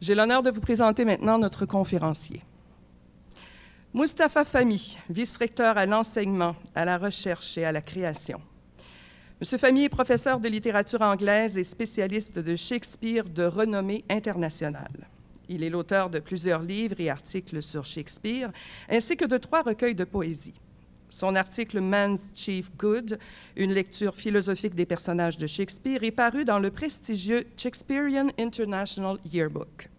J'ai l'honneur de vous présenter maintenant notre conférencier. Mustapha Fahmy, vice-recteur à l'enseignement, à la recherche et à la création. M. Fahmy est professeur de littérature anglaise et spécialiste de Shakespeare de renommée internationale. Il est l'auteur de plusieurs livres et articles sur Shakespeare, ainsi que de 3 recueils de poésie. Son article « Man's Chief Good », une lecture philosophique des personnages de Shakespeare, est paru dans le prestigieux Shakespearean International Yearbook.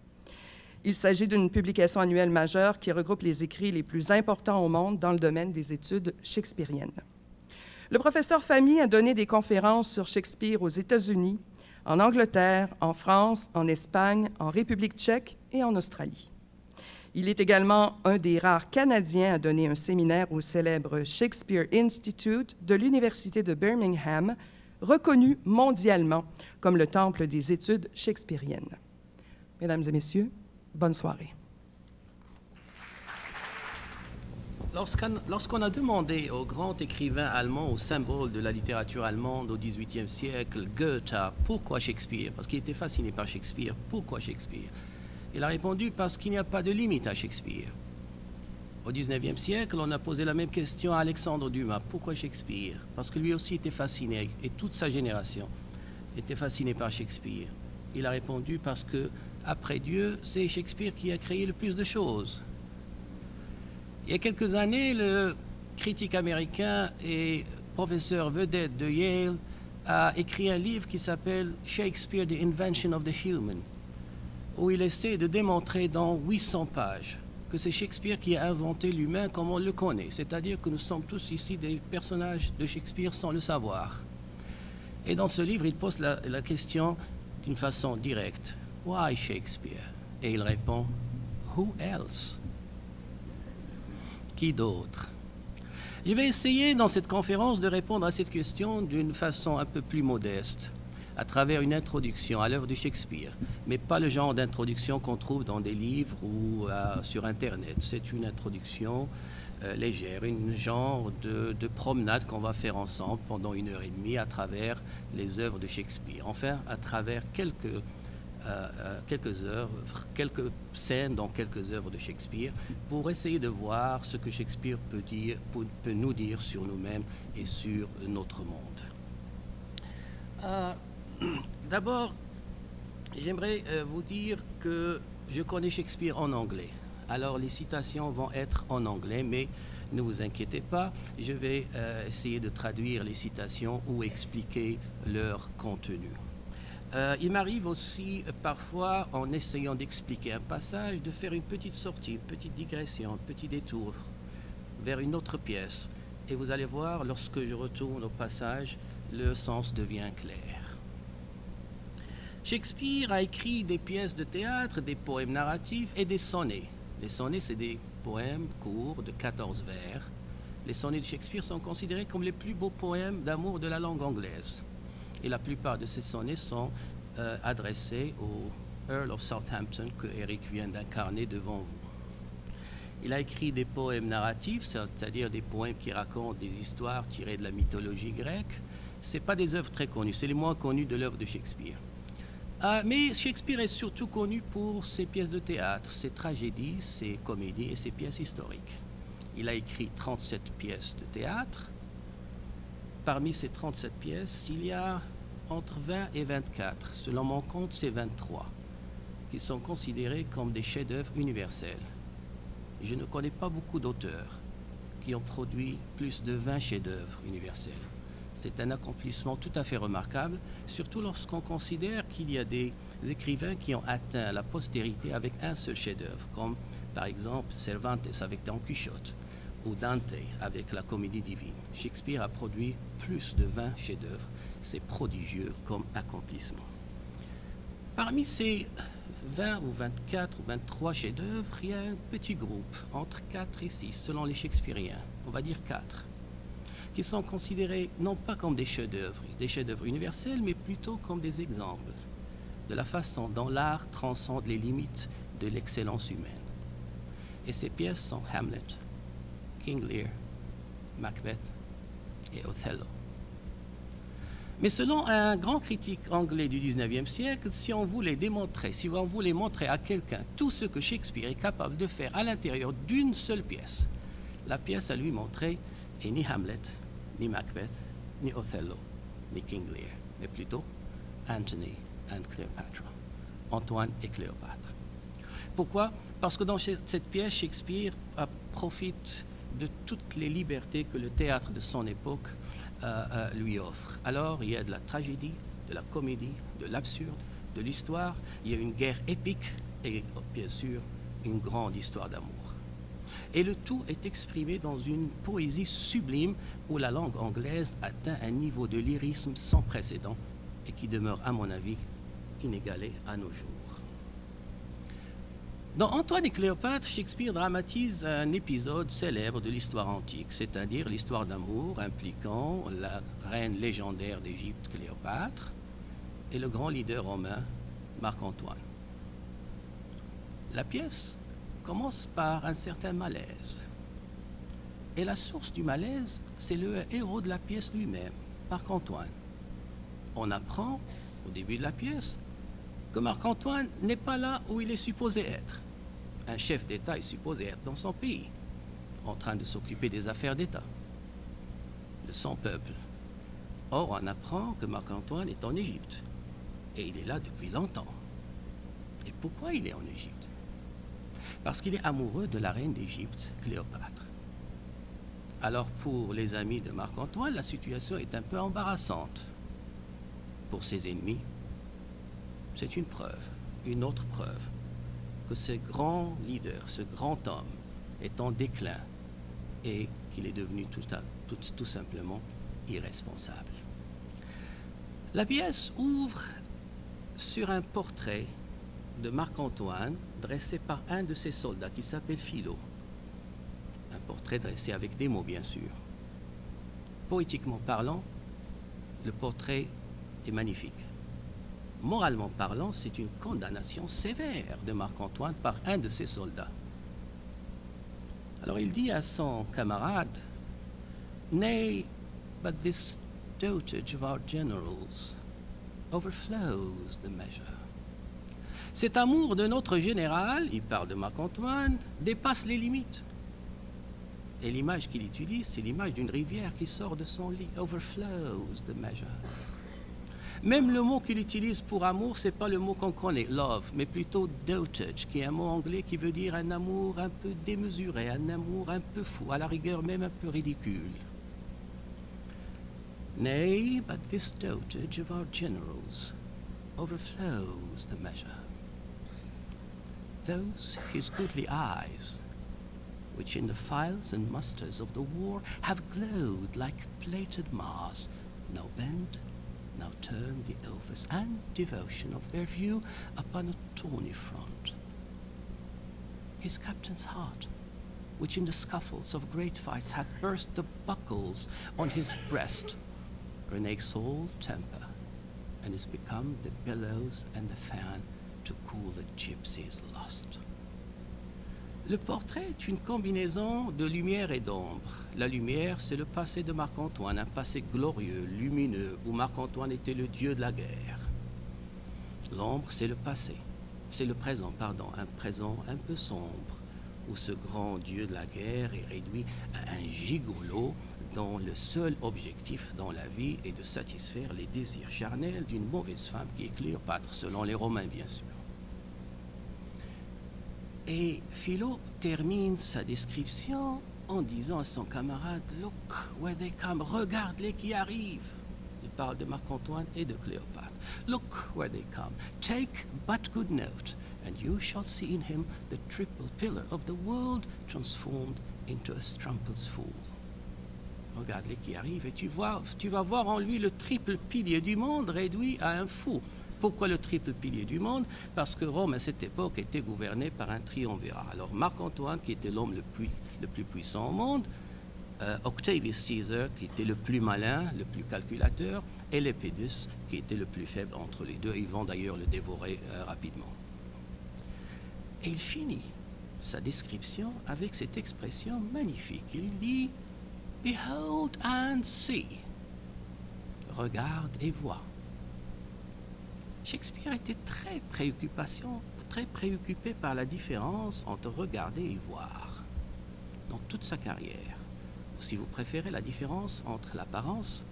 Il s'agit d'une publication annuelle majeure qui regroupe les écrits les plus importants au monde dans le domaine des études shakespeariennes. Le professeur Fahmy a donné des conférences sur Shakespeare aux États-Unis, en Angleterre, en France, en Espagne, en République tchèque et en Australie. Il est également un des rares Canadiens à donner un séminaire au célèbre Shakespeare Institute de l'Université de Birmingham, reconnu mondialement comme le temple des études shakespeariennes. Mesdames et messieurs, bonne soirée. Lorsqu'on a demandé au grand écrivain allemand, au symbole de la littérature allemande au XVIIIe siècle, Goethe, pourquoi Shakespeare? Parce qu'il était fasciné par Shakespeare. Pourquoi Shakespeare? Il a répondu parce qu'il n'y a pas de limite à Shakespeare. Au XIXe siècle, on a posé la même question à Alexandre Dumas. Pourquoi Shakespeare? Parce que lui aussi était fasciné, et toute sa génération était fascinée par Shakespeare. Il a répondu parce que, après Dieu, c'est Shakespeare qui a créé le plus de choses. Il y a quelques années, le critique américain et professeur vedette de Yale a écrit un livre qui s'appelle « Shakespeare, the Invention of the Human », où il essaie de démontrer dans 800 pages que c'est Shakespeare qui a inventé l'humain comme on le connaît, c'est-à-dire que nous sommes tous ici des personnages de Shakespeare sans le savoir. Et dans ce livre, il pose la question d'une façon directe. « Why Shakespeare ?» Et il répond « Who else ?» Qui d'autre? Je vais essayer dans cette conférence de répondre à cette question d'une façon un peu plus modeste, à travers une introduction à l'œuvre de Shakespeare, mais pas le genre d'introduction qu'on trouve dans des livres ou sur Internet. C'est une introduction légère, une genre de promenade qu'on va faire ensemble pendant 1h30 à travers les œuvres de Shakespeare. Enfin, à travers quelques scènes dans quelques œuvres de Shakespeare pour essayer de voir ce que Shakespeare peut nous dire sur nous-mêmes et sur notre monde. D'abord, j'aimerais vous dire que je connais Shakespeare en anglais. Alors les citations vont être en anglais, mais ne vous inquiétez pas, je vais essayer de traduire les citations ou expliquer leur contenu. Il m'arrive aussi parfois, en essayant d'expliquer un passage, de faire une petite sortie, une petite digression, un petit détour vers une autre pièce. Et vous allez voir, lorsque je retourne au passage, le sens devient clair. Shakespeare a écrit des pièces de théâtre, des poèmes narratifs et des sonnets. Les sonnets, c'est des poèmes courts de 14 vers. Les sonnets de Shakespeare sont considérés comme les plus beaux poèmes d'amour de la langue anglaise. Et la plupart de ces sonnets sont adressés au Earl of Southampton que Eric vient d'incarner devant vous. Il a écrit des poèmes narratifs, c'est-à-dire des poèmes qui racontent des histoires tirées de la mythologie grecque. Ce pas des œuvres très connues, c'est les moins connues de l'œuvre de Shakespeare. Mais Shakespeare est surtout connu pour ses pièces de théâtre, ses tragédies, ses comédies et ses pièces historiques. Il a écrit 37 pièces de théâtre. Parmi ces 37 pièces, il y a entre 20 et 24, selon mon compte, c'est 23, qui sont considérés comme des chefs-d'œuvre universels. Je ne connais pas beaucoup d'auteurs qui ont produit plus de 20 chefs-d'œuvre universels. C'est un accomplissement tout à fait remarquable, surtout lorsqu'on considère qu'il y a des écrivains qui ont atteint la postérité avec un seul chef-d'œuvre, comme par exemple Cervantes avec Don Quichotte ou Dante avec la Comédie divine. Shakespeare a produit plus de 20 chefs-d'œuvre. C'est prodigieux comme accomplissement. Parmi ces 20 ou 24 ou 23 chefs-d'œuvre, il y a un petit groupe, entre 4 et 6, selon les Shakespeariens, on va dire 4, qui sont considérés non pas comme des chefs-d'œuvre universels, mais plutôt comme des exemples de la façon dont l'art transcende les limites de l'excellence humaine. Et ces pièces sont Hamlet, King Lear, Macbeth et Othello. Mais selon un grand critique anglais du 19e siècle, si on voulait montrer à quelqu'un tout ce que Shakespeare est capable de faire à l'intérieur d'une seule pièce, la pièce à lui montrer est ni Hamlet, ni Macbeth, ni Othello, ni King Lear, mais plutôt Antony and Cleopatra, Antoine et Cléopâtre. Pourquoi? Parce que dans cette pièce, Shakespeare profite de toutes les libertés que le théâtre de son époque lui offre. Alors, il y a de la tragédie, de la comédie, de l'absurde, de l'histoire, il y a une guerre épique et bien sûr une grande histoire d'amour. Et le tout est exprimé dans une poésie sublime où la langue anglaise atteint un niveau de lyrisme sans précédent et qui demeure, à mon avis, inégalé à nos jours. Dans Antoine et Cléopâtre, Shakespeare dramatise un épisode célèbre de l'histoire antique, c'est-à-dire l'histoire d'amour impliquant la reine légendaire d'Égypte, Cléopâtre, et le grand leader romain, Marc-Antoine. La pièce commence par un certain malaise. Et la source du malaise, c'est le héros de la pièce lui-même, Marc-Antoine. On apprend, au début de la pièce, que Marc-Antoine n'est pas là où il est supposé être. Un chef d'État est supposé être dans son pays, en train de s'occuper des affaires d'État, de son peuple. Or, on apprend que Marc-Antoine est en Égypte, et il est là depuis longtemps. Et pourquoi il est en Égypte? Parce qu'il est amoureux de la reine d'Égypte, Cléopâtre. Alors, pour les amis de Marc-Antoine, la situation est un peu embarrassante. Pour ses ennemis, c'est une preuve, une autre preuve, que ce grand leader, ce grand homme, est en déclin et qu'il est devenu tout simplement irresponsable. La pièce ouvre sur un portrait de Marc-Antoine dressé par un de ses soldats qui s'appelle Philo. Un portrait dressé avec des mots, bien sûr. Poétiquement parlant, le portrait est magnifique. Moralement parlant, c'est une condamnation sévère de Marc-Antoine par un de ses soldats. Alors il dit à son camarade, « Nay, but this dotage of our generals overflows the measure. » Cet amour de notre général, il parle de Marc-Antoine, dépasse les limites. Et l'image qu'il utilise, c'est l'image d'une rivière qui sort de son lit. Overflows the measure. Même le mot qu'il utilise pour amour, c'est pas le mot qu'on connaît, love, mais plutôt dotage, qui est un mot anglais qui veut dire un amour un peu démesuré, un amour un peu fou, à la rigueur même un peu ridicule. Nay, but this dotage of our generals overflows the measure. Those his goodly eyes, which in the files and musters of the war have glowed like plated Mars, now bend, now turn the office and devotion of their view upon a tawny front. His captain's heart, which in the scuffles of great fights hath burst the buckles on his breast, reneges all temper, and is become the billows and the fan to cool the gypsy's lust. Le portrait est une combinaison de lumière et d'ombre. La lumière, c'est le passé de Marc-Antoine, un passé glorieux, lumineux, où Marc-Antoine était le dieu de la guerre. L'ombre, c'est le passé, c'est le présent, pardon, un présent un peu sombre, où ce grand dieu de la guerre est réduit à un gigolo dont le seul objectif dans la vie est de satisfaire les désirs charnels d'une mauvaise femme qui est Cléopâtre, selon les Romains, bien sûr. Et Philo termine sa description en disant à son camarade, « Look where they come, regarde-les qui arrivent. » Il parle de Marc-Antoine et de Cléopâtre. « Look where they come, take but good note, and you shall see in him the triple pillar of the world transformed into a strumpel's fool. » Regarde-les qui arrivent et tu vas voir en lui le triple pilier du monde réduit à un fou. Pourquoi le triple pilier du monde? Parce que Rome, à cette époque, était gouvernée par un triumvirat. Alors Marc-Antoine, qui était l'homme le plus puissant au monde, Octavius Caesar, qui était le plus malin, le plus calculateur, et Lepidus, qui était le plus faible entre les deux. Ils vont d'ailleurs le dévorer rapidement. Et il finit sa description avec cette expression magnifique. Il dit « Behold and see ». regarde et voit. Shakespeare était très préoccupé par la différence entre regarder et voir dans toute sa carrière, ou si vous préférez la différence entre l'apparence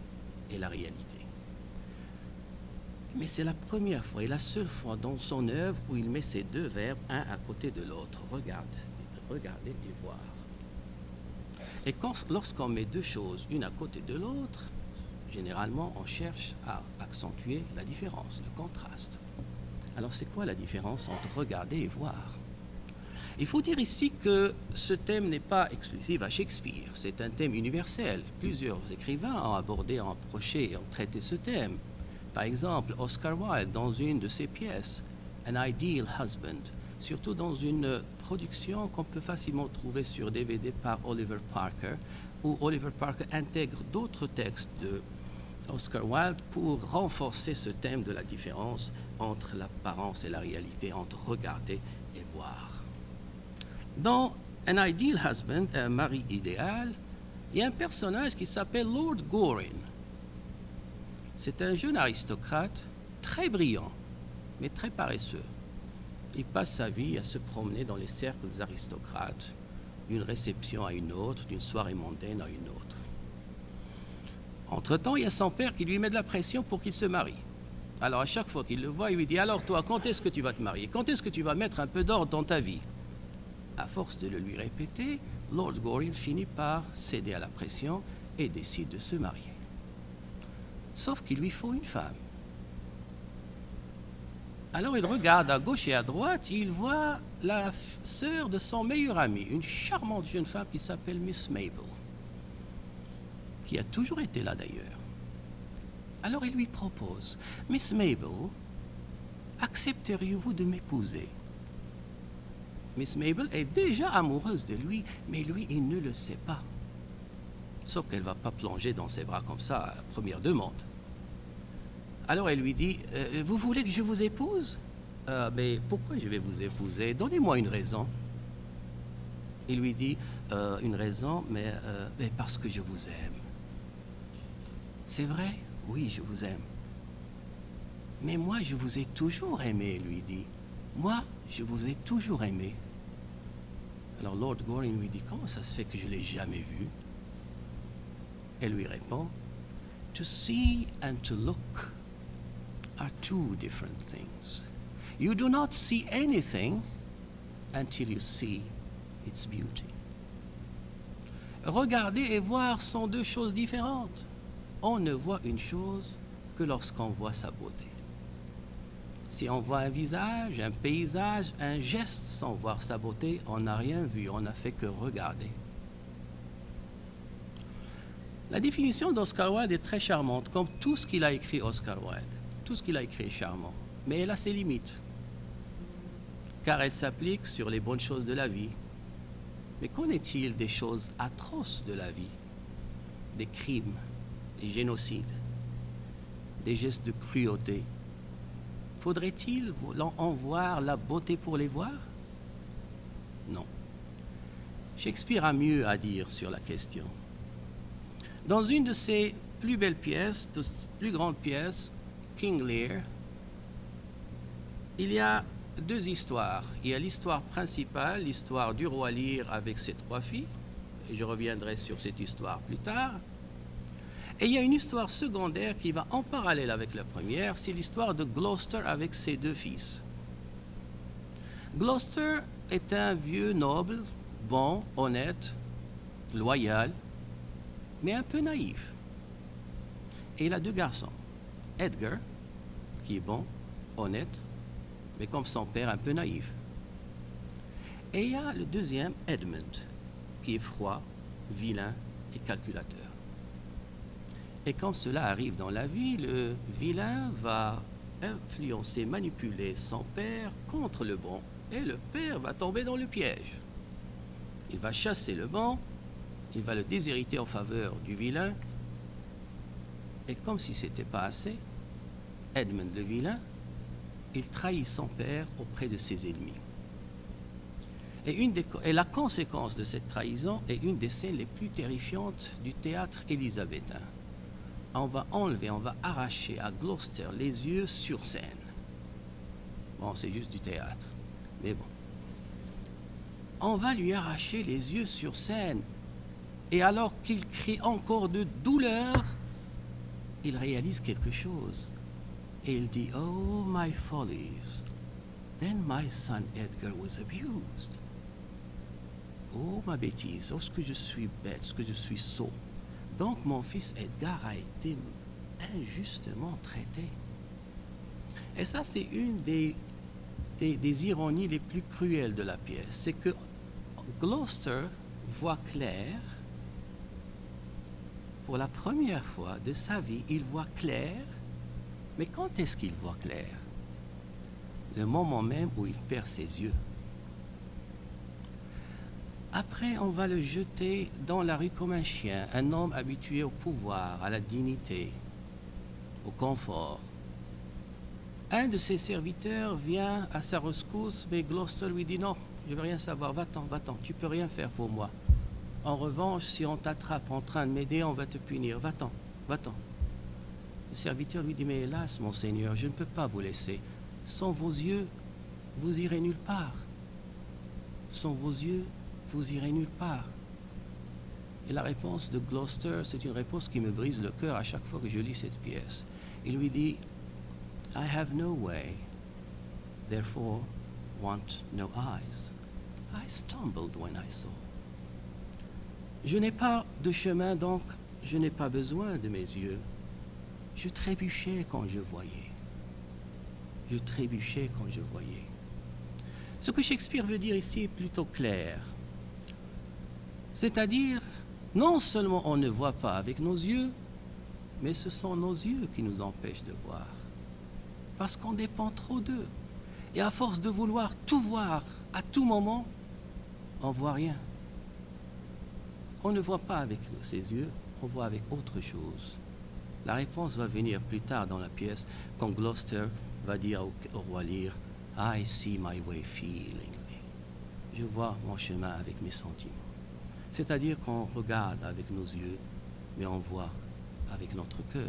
et la réalité. Mais c'est la première fois et la seule fois dans son œuvre où il met ces deux verbes un à côté de l'autre, regarder et voir. Et lorsqu'on met deux choses une à côté de l'autre, généralement on cherche à accentuer la différence, le contraste. Alors c'est quoi la différence entre regarder et voir? Il faut dire ici que ce thème n'est pas exclusif à Shakespeare, c'est un thème universel. Plusieurs écrivains ont abordé, ont approché et ont traité ce thème. Par exemple, Oscar Wilde, dans une de ses pièces, An Ideal Husband, surtout dans une production qu'on peut facilement trouver sur DVD par Oliver Parker, où Oliver Parker intègre d'autres textes de Oscar Wilde pour renforcer ce thème de la différence entre l'apparence et la réalité, entre regarder et voir. Dans An Ideal Husband, un mari idéal, il y a un personnage qui s'appelle Lord Goring. C'est un jeune aristocrate très brillant, mais très paresseux. Il passe sa vie à se promener dans les cercles aristocrates, d'une réception à une autre, d'une soirée mondaine à une autre. Entre-temps, il y a son père qui lui met de la pression pour qu'il se marie. Alors à chaque fois qu'il le voit, il lui dit « Alors toi, quand est-ce que tu vas te marier? Quand est-ce que tu vas mettre un peu d'ordre dans ta vie ?» À force de le lui répéter, Lord Goring finit par céder à la pression et décide de se marier. Sauf qu'il lui faut une femme. Alors il regarde à gauche et à droite, et il voit la sœur de son meilleur ami, une charmante jeune femme qui s'appelle Miss Mabel, qui a toujours été là d'ailleurs. Alors il lui propose, « Miss Mabel, accepteriez-vous de m'épouser ?» Miss Mabel est déjà amoureuse de lui, mais lui, il ne le sait pas. Sauf qu'elle ne va pas plonger dans ses bras comme ça à la première demande. Alors elle lui dit, « Vous voulez que je vous épouse ?»« Mais pourquoi je vais vous épouser? Donnez-moi une raison. » Il lui dit, « Une raison, mais parce que je vous aime. »« C'est vrai? Oui, je vous aime. »« Mais moi, je vous ai toujours aimé, » lui dit. « Moi, je vous ai toujours aimé. » Alors Lord Goring lui dit, « Comment ça se fait que je ne l'ai jamais vu ?» Elle lui répond, « To see and to look are two different things. You do not see anything until you see its beauty. » Regarder et voir sont deux choses différentes. On ne voit une chose que lorsqu'on voit sa beauté. Si on voit un visage, un paysage, un geste sans voir sa beauté, on n'a rien vu, on n'a fait que regarder. La définition d'Oscar Wilde est très charmante, comme tout ce qu'il a écrit Oscar Wilde. Tout ce qu'il a écrit est charmant, mais elle a ses limites, car elle s'applique sur les bonnes choses de la vie. Mais qu'en est-il des choses atroces de la vie? Des crimes, des génocides, des gestes de cruauté. Faudrait-il en voir la beauté pour les voir? Non. Shakespeare a mieux à dire sur la question. Dans une de ses plus belles pièces, de ses plus grandes pièces, King Lear, il y a deux histoires. Il y a l'histoire principale, l'histoire du roi Lear avec ses trois filles, et je reviendrai sur cette histoire plus tard. Et il y a une histoire secondaire qui va en parallèle avec la première, c'est l'histoire de Gloucester avec ses deux fils. Gloucester est un vieux noble, bon, honnête, loyal, mais un peu naïf. Et il a deux garçons. Edgar, qui est bon, honnête, mais comme son père, un peu naïf. Et il y a le deuxième, Edmund, qui est froid, vilain et calculateur. Et quand cela arrive dans la vie, le vilain va influencer, manipuler son père contre le bon. Et le père va tomber dans le piège. Il va chasser le bon, il va le déshériter en faveur du vilain. Et comme si ce n'était pas assez, Edmund le vilain, il trahit son père auprès de ses ennemis. Et la conséquence de cette trahison est une des scènes les plus terrifiantes du théâtre élisabétain. on va enlever, on va arracher à Gloucester les yeux sur scène. Bon, c'est juste du théâtre, mais bon. On va lui arracher les yeux sur scène. Et alors qu'il crie encore de douleur, il réalise quelque chose. Et il dit, oh, my follies, then my son Edgar was abused. Oh, ma bêtise, oh, ce que je suis bête, ce que je suis sot. Donc, mon fils Edgar a été injustement traité. Et ça, c'est une des ironies les plus cruelles de la pièce. C'est que Gloucester voit clair. Pour la première fois de sa vie, il voit clair. Mais quand est-ce qu'il voit clair? Le moment même où il perd ses yeux. Après, on va le jeter dans la rue comme un chien, un homme habitué au pouvoir, à la dignité, au confort. Un de ses serviteurs vient à sa rescousse, mais Gloucester lui dit « Non, je ne veux rien savoir, va-t'en, tu ne peux rien faire pour moi. En revanche, si on t'attrape en train de m'aider, on va te punir, va-t'en. » Le serviteur lui dit « Mais hélas, mon Seigneur, je ne peux pas vous laisser. Sans vos yeux, vous irez nulle part. Sans vos yeux, vous irez nulle part. » Et la réponse de Gloucester, c'est une réponse qui me brise le cœur à chaque fois que je lis cette pièce. Il lui dit « I have no way, therefore want no eyes. I stumbled when I saw. » Je n'ai pas de chemin, donc je n'ai pas besoin de mes yeux. Je trébuchais quand je voyais. Je trébuchais quand je voyais. Ce que Shakespeare veut dire ici est plutôt clair. C'est-à-dire, non seulement on ne voit pas avec nos yeux, mais ce sont nos yeux qui nous empêchent de voir. Parce qu'on dépend trop d'eux. Et à force de vouloir tout voir à tout moment, on ne voit rien. On ne voit pas avec ses yeux, on voit avec autre chose. La réponse va venir plus tard dans la pièce, quand Gloucester va dire au roi Lear, « I see my way feelingly. » Je vois mon chemin avec mes sentiments. C'est-à-dire qu'on regarde avec nos yeux, mais on voit avec notre cœur.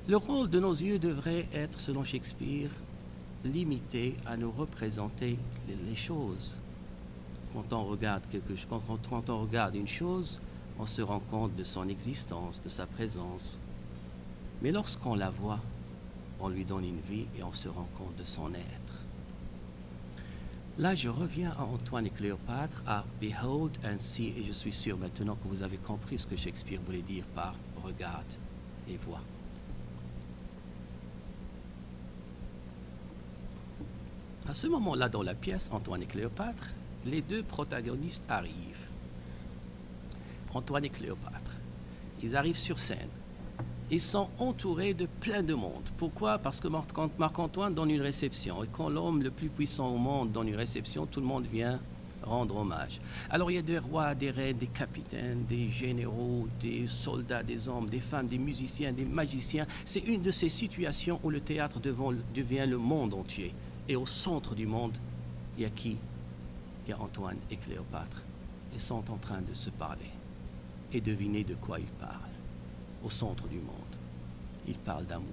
Le rôle de nos yeux devrait être, selon Shakespeare, limité à nous représenter les choses. Quand on regarde quand on regarde une chose, on se rend compte de son existence, de sa présence. Mais lorsqu'on la voit, on lui donne une vie et on se rend compte de son être. Là, je reviens à Antoine et Cléopâtre, à Behold and See, et je suis sûr maintenant que vous avez compris ce que Shakespeare voulait dire par regarde et vois. À ce moment-là, dans la pièce Antoine et Cléopâtre, les deux protagonistes arrivent. Antoine et Cléopâtre. Ils arrivent sur scène. Ils sont entourés de plein de monde. Pourquoi? Parce que Marc-Antoine donne une réception. Et quand l'homme le plus puissant au monde donne une réception, tout le monde vient rendre hommage. Alors il y a des rois, des reines, des capitaines, des généraux, des soldats, des hommes, des femmes, des musiciens, des magiciens. C'est une de ces situations où le théâtre devient le monde entier. Et au centre du monde, il y a qui? Il y a Antoine et Cléopâtre. Ils sont en train de se parler. Et devinez de quoi ils parlent. Au centre du monde. Ils parlent d'amour.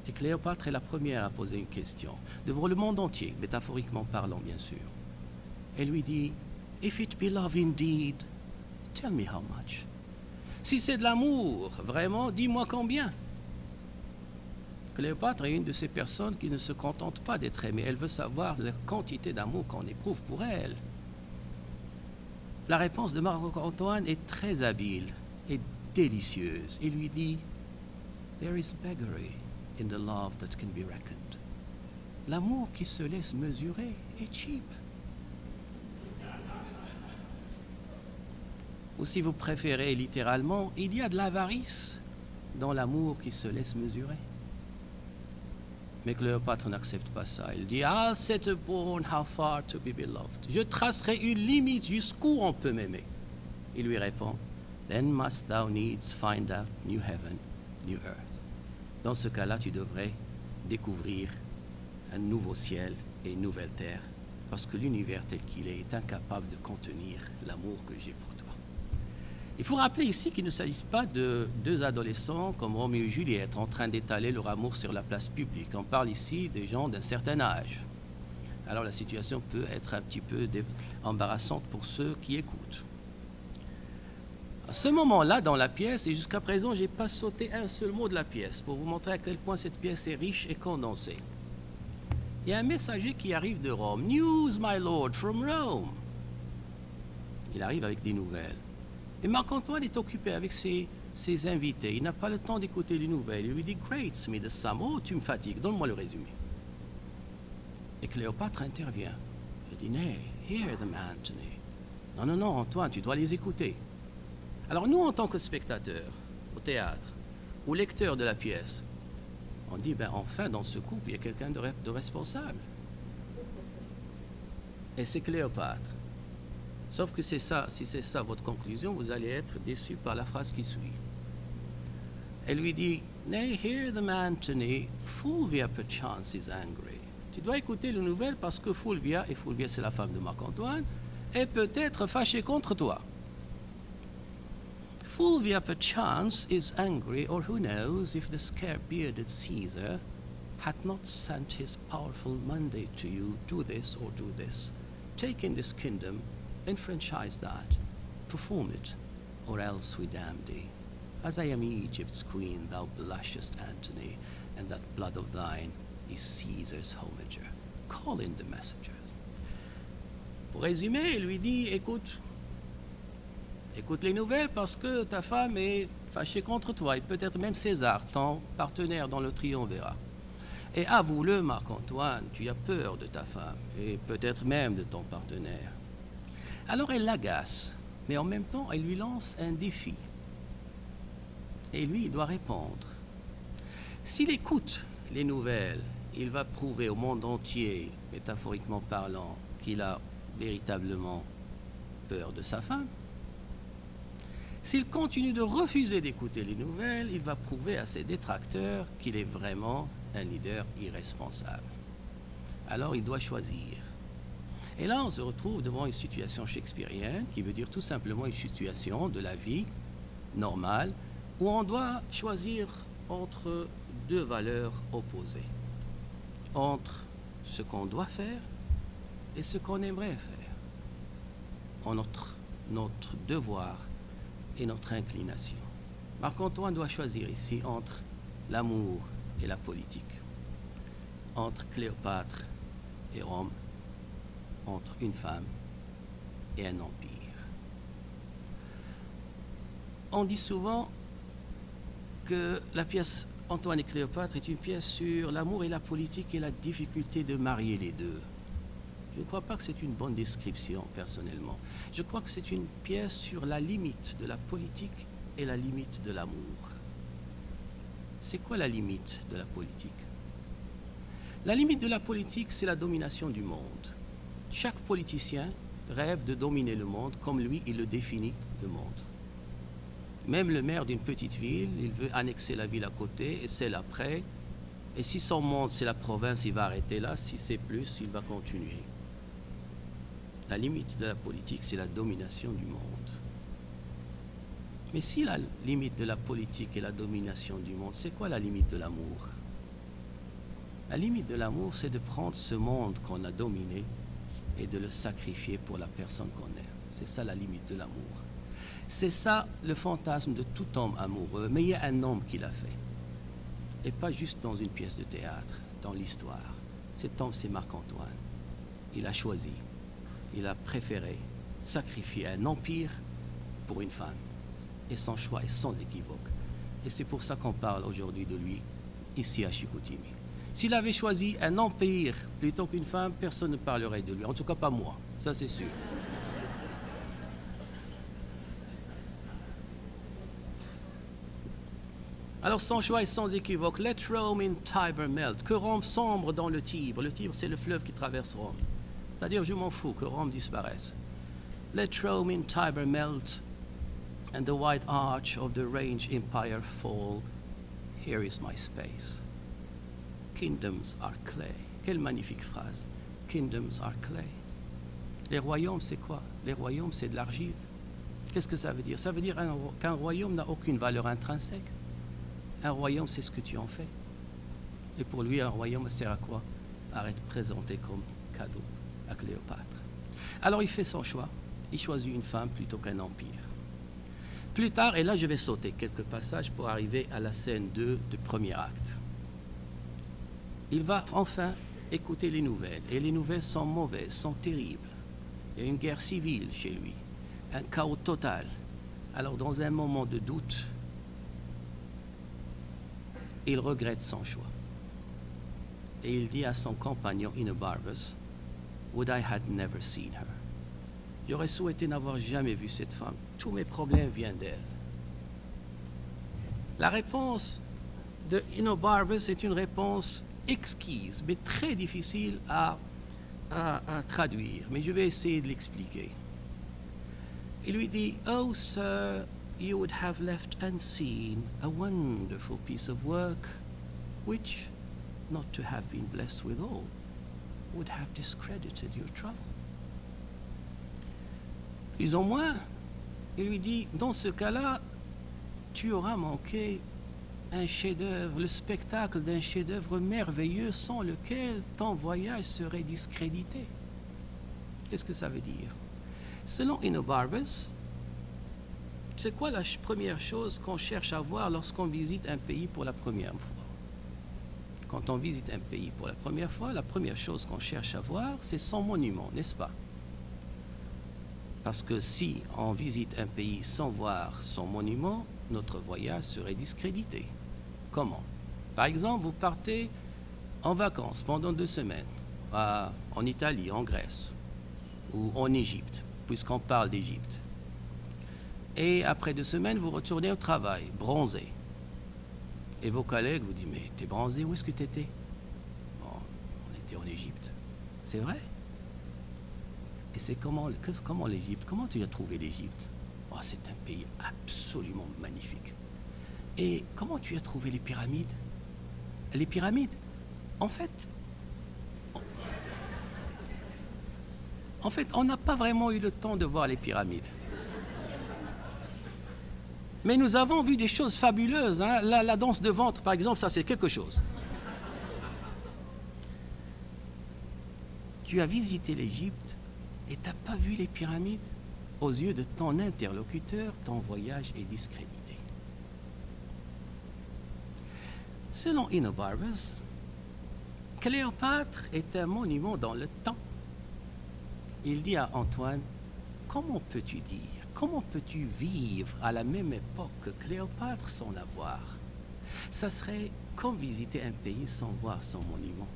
Et Cléopâtre est la première à poser une question. Devant le monde entier, métaphoriquement parlant, bien sûr. Elle lui dit, « If it be love indeed, tell me how much. » Si c'est de l'amour, vraiment, dis-moi combien. Cléopâtre est une de ces personnes qui ne se contente pas d'être aimée. Elle veut savoir la quantité d'amour qu'on éprouve pour elle. La réponse de Marc-Antoine est très habile et délicieuse. Il lui dit, « There is beggary in the love that can be reckoned. » L'amour qui se laisse mesurer est cheap. Ou si vous préférez littéralement, il y a de l'avarice dans l'amour qui se laisse mesurer. Mais Cléopâtre n'accepte pas ça. Il dit, « I'll set a bourne how far to be beloved. » Je tracerai une limite jusqu'où on peut m'aimer. Il lui répond, « Then must thou needs find out new heaven, new earth. » Dans ce cas-là, tu devrais découvrir un nouveau ciel et une nouvelle terre, parce que l'univers tel qu'il est incapable de contenir l'amour que j'ai pour toi. Il faut rappeler ici qu'il ne s'agit pas de deux adolescents comme Roméo et Juliette en train d'étaler leur amour sur la place publique. On parle ici des gens d'un certain âge. Alors la situation peut être un petit peu embarrassante pour ceux qui écoutent. À ce moment-là, dans la pièce, et jusqu'à présent, je n'ai pas sauté un seul mot de la pièce pour vous montrer à quel point cette pièce est riche et condensée. Il y a un messager qui arrive de Rome. « News, my lord, from Rome ». Il arrive avec des nouvelles. Et Marc-Antoine est occupé avec ses invités. Il n'a pas le temps d'écouter les nouvelles. Il lui dit « Great, Smith the Sam. Oh, tu me fatigues, donne-moi le résumé. » Et Cléopâtre intervient. Elle dit « Nay, hear them, Anthony. » Non, non, non, Antoine, tu dois les écouter. Alors nous, en tant que spectateurs au théâtre, ou lecteurs de la pièce, on dit, ben enfin, dans ce couple, il y a quelqu'un de responsable. Et c'est Cléopâtre. Sauf que c'est ça, si c'est ça votre conclusion, vous allez être déçu par la phrase qui suit. Elle lui dit, Nay, hear them, Anthony, Fulvia perchance is angry. Tu dois écouter les nouvelles parce que Fulvia, et Fulvia c'est la femme de Marc-Antoine, est peut-être fâchée contre toi. Fulvia perchance is angry, or who knows if the scare-bearded Caesar had not sent his powerful mandate to you, do this or do this. Take in this kingdom, enfranchise that, perform it, or else we damn thee. As I am Egypt's queen, thou blushest, Antony, and that blood of thine is Caesar's homager. Call in the messengers. Pour résumer, il lui dit, écoute les nouvelles parce que ta femme est fâchée contre toi, et peut-être même César, ton partenaire dans le triumvirat. Et avoue-le, Marc-Antoine, tu as peur de ta femme, et peut-être même de ton partenaire. Alors elle l'agace, mais en même temps, elle lui lance un défi. Et lui, il doit répondre. S'il écoute les nouvelles, il va prouver au monde entier, métaphoriquement parlant, qu'il a véritablement peur de sa femme. S'il continue de refuser d'écouter les nouvelles, il va prouver à ses détracteurs qu'il est vraiment un leader irresponsable. Alors il doit choisir. Et là, on se retrouve devant une situation shakespearienne, qui veut dire tout simplement une situation de la vie normale, où on doit choisir entre deux valeurs opposées. Entre ce qu'on doit faire et ce qu'on aimerait faire. Entre notre devoir et notre inclination. Marc-Antoine doit choisir ici entre l'amour et la politique, entre Cléopâtre et Rome, entre une femme et un empire. On dit souvent que la pièce Antoine et Cléopâtre est une pièce sur l'amour et la politique et la difficulté de marier les deux. Je ne crois pas que c'est une bonne description, personnellement. Je crois que c'est une pièce sur la limite de la politique et la limite de l'amour. C'est quoi la limite de la politique? La limite de la politique, c'est la domination du monde. Chaque politicien rêve de dominer le monde comme lui, il le définit, le monde. Même le maire d'une petite ville, il veut annexer la ville à côté et celle après. Et si son monde, c'est la province, il va arrêter là. Si c'est plus, il va continuer. La limite de la politique, c'est la domination du monde. Mais si la limite de la politique est la domination du monde, c'est quoi la limite de l'amour? La limite de l'amour, c'est de prendre ce monde qu'on a dominé et de le sacrifier pour la personne qu'on aime. C'est ça la limite de l'amour. C'est ça le fantasme de tout homme amoureux, mais il y a un homme qui l'a fait. Et pas juste dans une pièce de théâtre, dans l'histoire. Cet homme, c'est Marc-Antoine. Il a choisi. Il a préféré sacrifier un empire pour une femme. Et son choix est sans équivoque. Et c'est pour ça qu'on parle aujourd'hui de lui, ici à Chicoutimi. S'il avait choisi un empire plutôt qu'une femme, personne ne parlerait de lui. En tout cas, pas moi. Ça, c'est sûr. Alors, son choix est sans équivoque. Let Rome in Tiber melt. Que Rome sombre dans le Tibre. Le Tibre, c'est le fleuve qui traverse Rome. C'est-à-dire, je m'en fous que Rome disparaisse. Let Rome in Tiber melt, and the white arch of the range empire fall. Here is my space. Kingdoms are clay. Quelle magnifique phrase. Kingdoms are clay. Les royaumes, c'est quoi? Les royaumes, c'est de l'argile. Qu'est-ce que ça veut dire? Ça veut dire qu'un royaume n'a aucune valeur intrinsèque. Un royaume, c'est ce que tu en fais. Et pour lui, un royaume sert à quoi? À être présenté comme cadeau à Cléopâtre. Alors il fait son choix. Il choisit une femme plutôt qu'un empire. Plus tard, et là je vais sauter quelques passages pour arriver à la scène 2 du premier acte. Il va enfin écouter les nouvelles. Et les nouvelles sont mauvaises, sont terribles. Il y a une guerre civile chez lui. Un chaos total. Alors dans un moment de doute, il regrette son choix. Et il dit à son compagnon Enobarbus, Would I had never seen her. J'aurais souhaité n'avoir jamais vu cette femme. Tous mes problèmes viennent d'elle. La réponse de Enobarbus est une réponse exquise, mais très difficile à traduire. Mais je vais essayer de l'expliquer. Il lui dit, Oh, sir, you would have left unseen a wonderful piece of work, which, not to have been blessed withal, would have discredited your trouble. Plus ou moins, il lui dit, dans ce cas-là, tu auras manqué un chef-d'œuvre, le spectacle d'un chef-d'œuvre merveilleux sans lequel ton voyage serait discrédité. Qu'est-ce que ça veut dire? Selon Enobarbus, c'est quoi la première chose qu'on cherche à voir lorsqu'on visite un pays pour la première fois? Quand on visite un pays pour la première fois, la première chose qu'on cherche à voir, c'est son monument, n'est-ce pas? Parce que si on visite un pays sans voir son monument, notre voyage serait discrédité. Comment? Par exemple, vous partez en vacances pendant 2 semaines, en Italie, en Grèce, ou en Égypte, puisqu'on parle d'Égypte. Et après 2 semaines, vous retournez au travail, bronzé. Et vos collègues vous disent, mais t'es bronzé, où est-ce que t'étais? Bon, on était en Égypte. C'est vrai? Et c'est comment l'Égypte? Comment tu as trouvé l'Égypte? Oh, c'est un pays absolument magnifique. Et comment tu as trouvé les pyramides? Les pyramides, en fait, on n'a pas vraiment eu le temps de voir les pyramides. Mais nous avons vu des choses fabuleuses. Hein? La danse de ventre, par exemple, ça c'est quelque chose. Tu as visité l'Égypte et tu n'as pas vu les pyramides? Aux yeux de ton interlocuteur, ton voyage est discrédité. Selon Enobarbus, Cléopâtre est un monument dans le temps. Il dit à Antoine, comment peux-tu dire, comment peux-tu vivre à la même époque que Cléopâtre sans la voir? Ça serait comme visiter un pays sans voir son monument.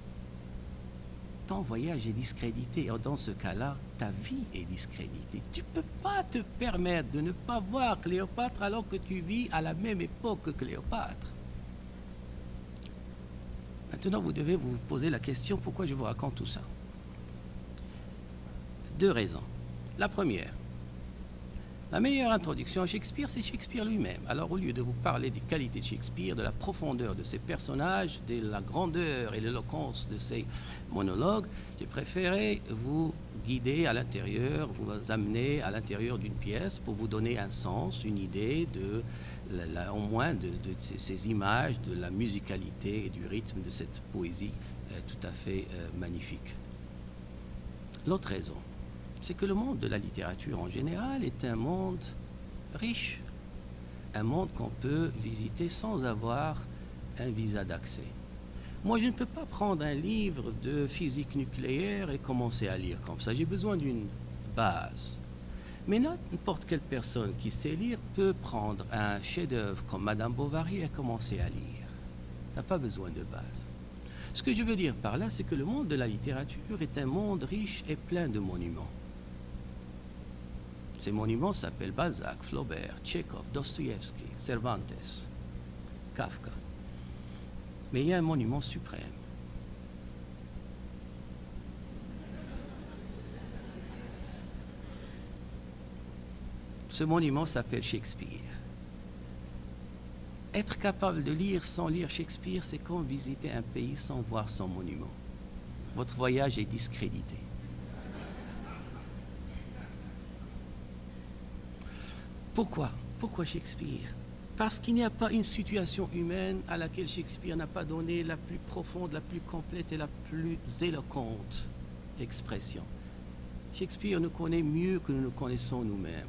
Ton voyage est discrédité. Et dans ce cas-là, ta vie est discréditée. Tu ne peux pas te permettre de ne pas voir Cléopâtre alors que tu vis à la même époque que Cléopâtre. Maintenant, vous devez vous poser la question, pourquoi je vous raconte tout ça? 2 raisons. La première, la meilleure introduction à Shakespeare, c'est Shakespeare lui-même. Alors, au lieu de vous parler des qualités de Shakespeare, de la profondeur de ses personnages, de la grandeur et l'éloquence de ses monologues, j'ai préféré vous guider à l'intérieur, vous amener à l'intérieur d'une pièce pour vous donner un sens, une idée de, au moins de ces images, de la musicalité et du rythme de cette poésie tout à fait magnifique. L'autre raison, c'est que le monde de la littérature en général est un monde riche, un monde qu'on peut visiter sans avoir un visa d'accès. Moi, je ne peux pas prendre un livre de physique nucléaire et commencer à lire comme ça. J'ai besoin d'une base. Mais n'importe quelle personne qui sait lire peut prendre un chef-d'œuvre comme Madame Bovary et commencer à lire. Tu n'as pas besoin de base. Ce que je veux dire par là, c'est que le monde de la littérature est un monde riche et plein de monuments. Ces monuments s'appellent Balzac, Flaubert, Tchekhov, Dostoïevski, Cervantes, Kafka. Mais il y a un monument suprême. Ce monument s'appelle Shakespeare. Être capable de lire sans lire Shakespeare, c'est comme visiter un pays sans voir son monument. Votre voyage est discrédité. Pourquoi? Pourquoi Shakespeare? Parce qu'il n'y a pas une situation humaine à laquelle Shakespeare n'a pas donné la plus profonde, la plus complète et la plus éloquente expression. Shakespeare nous connaît mieux que nous nous connaissons nous-mêmes.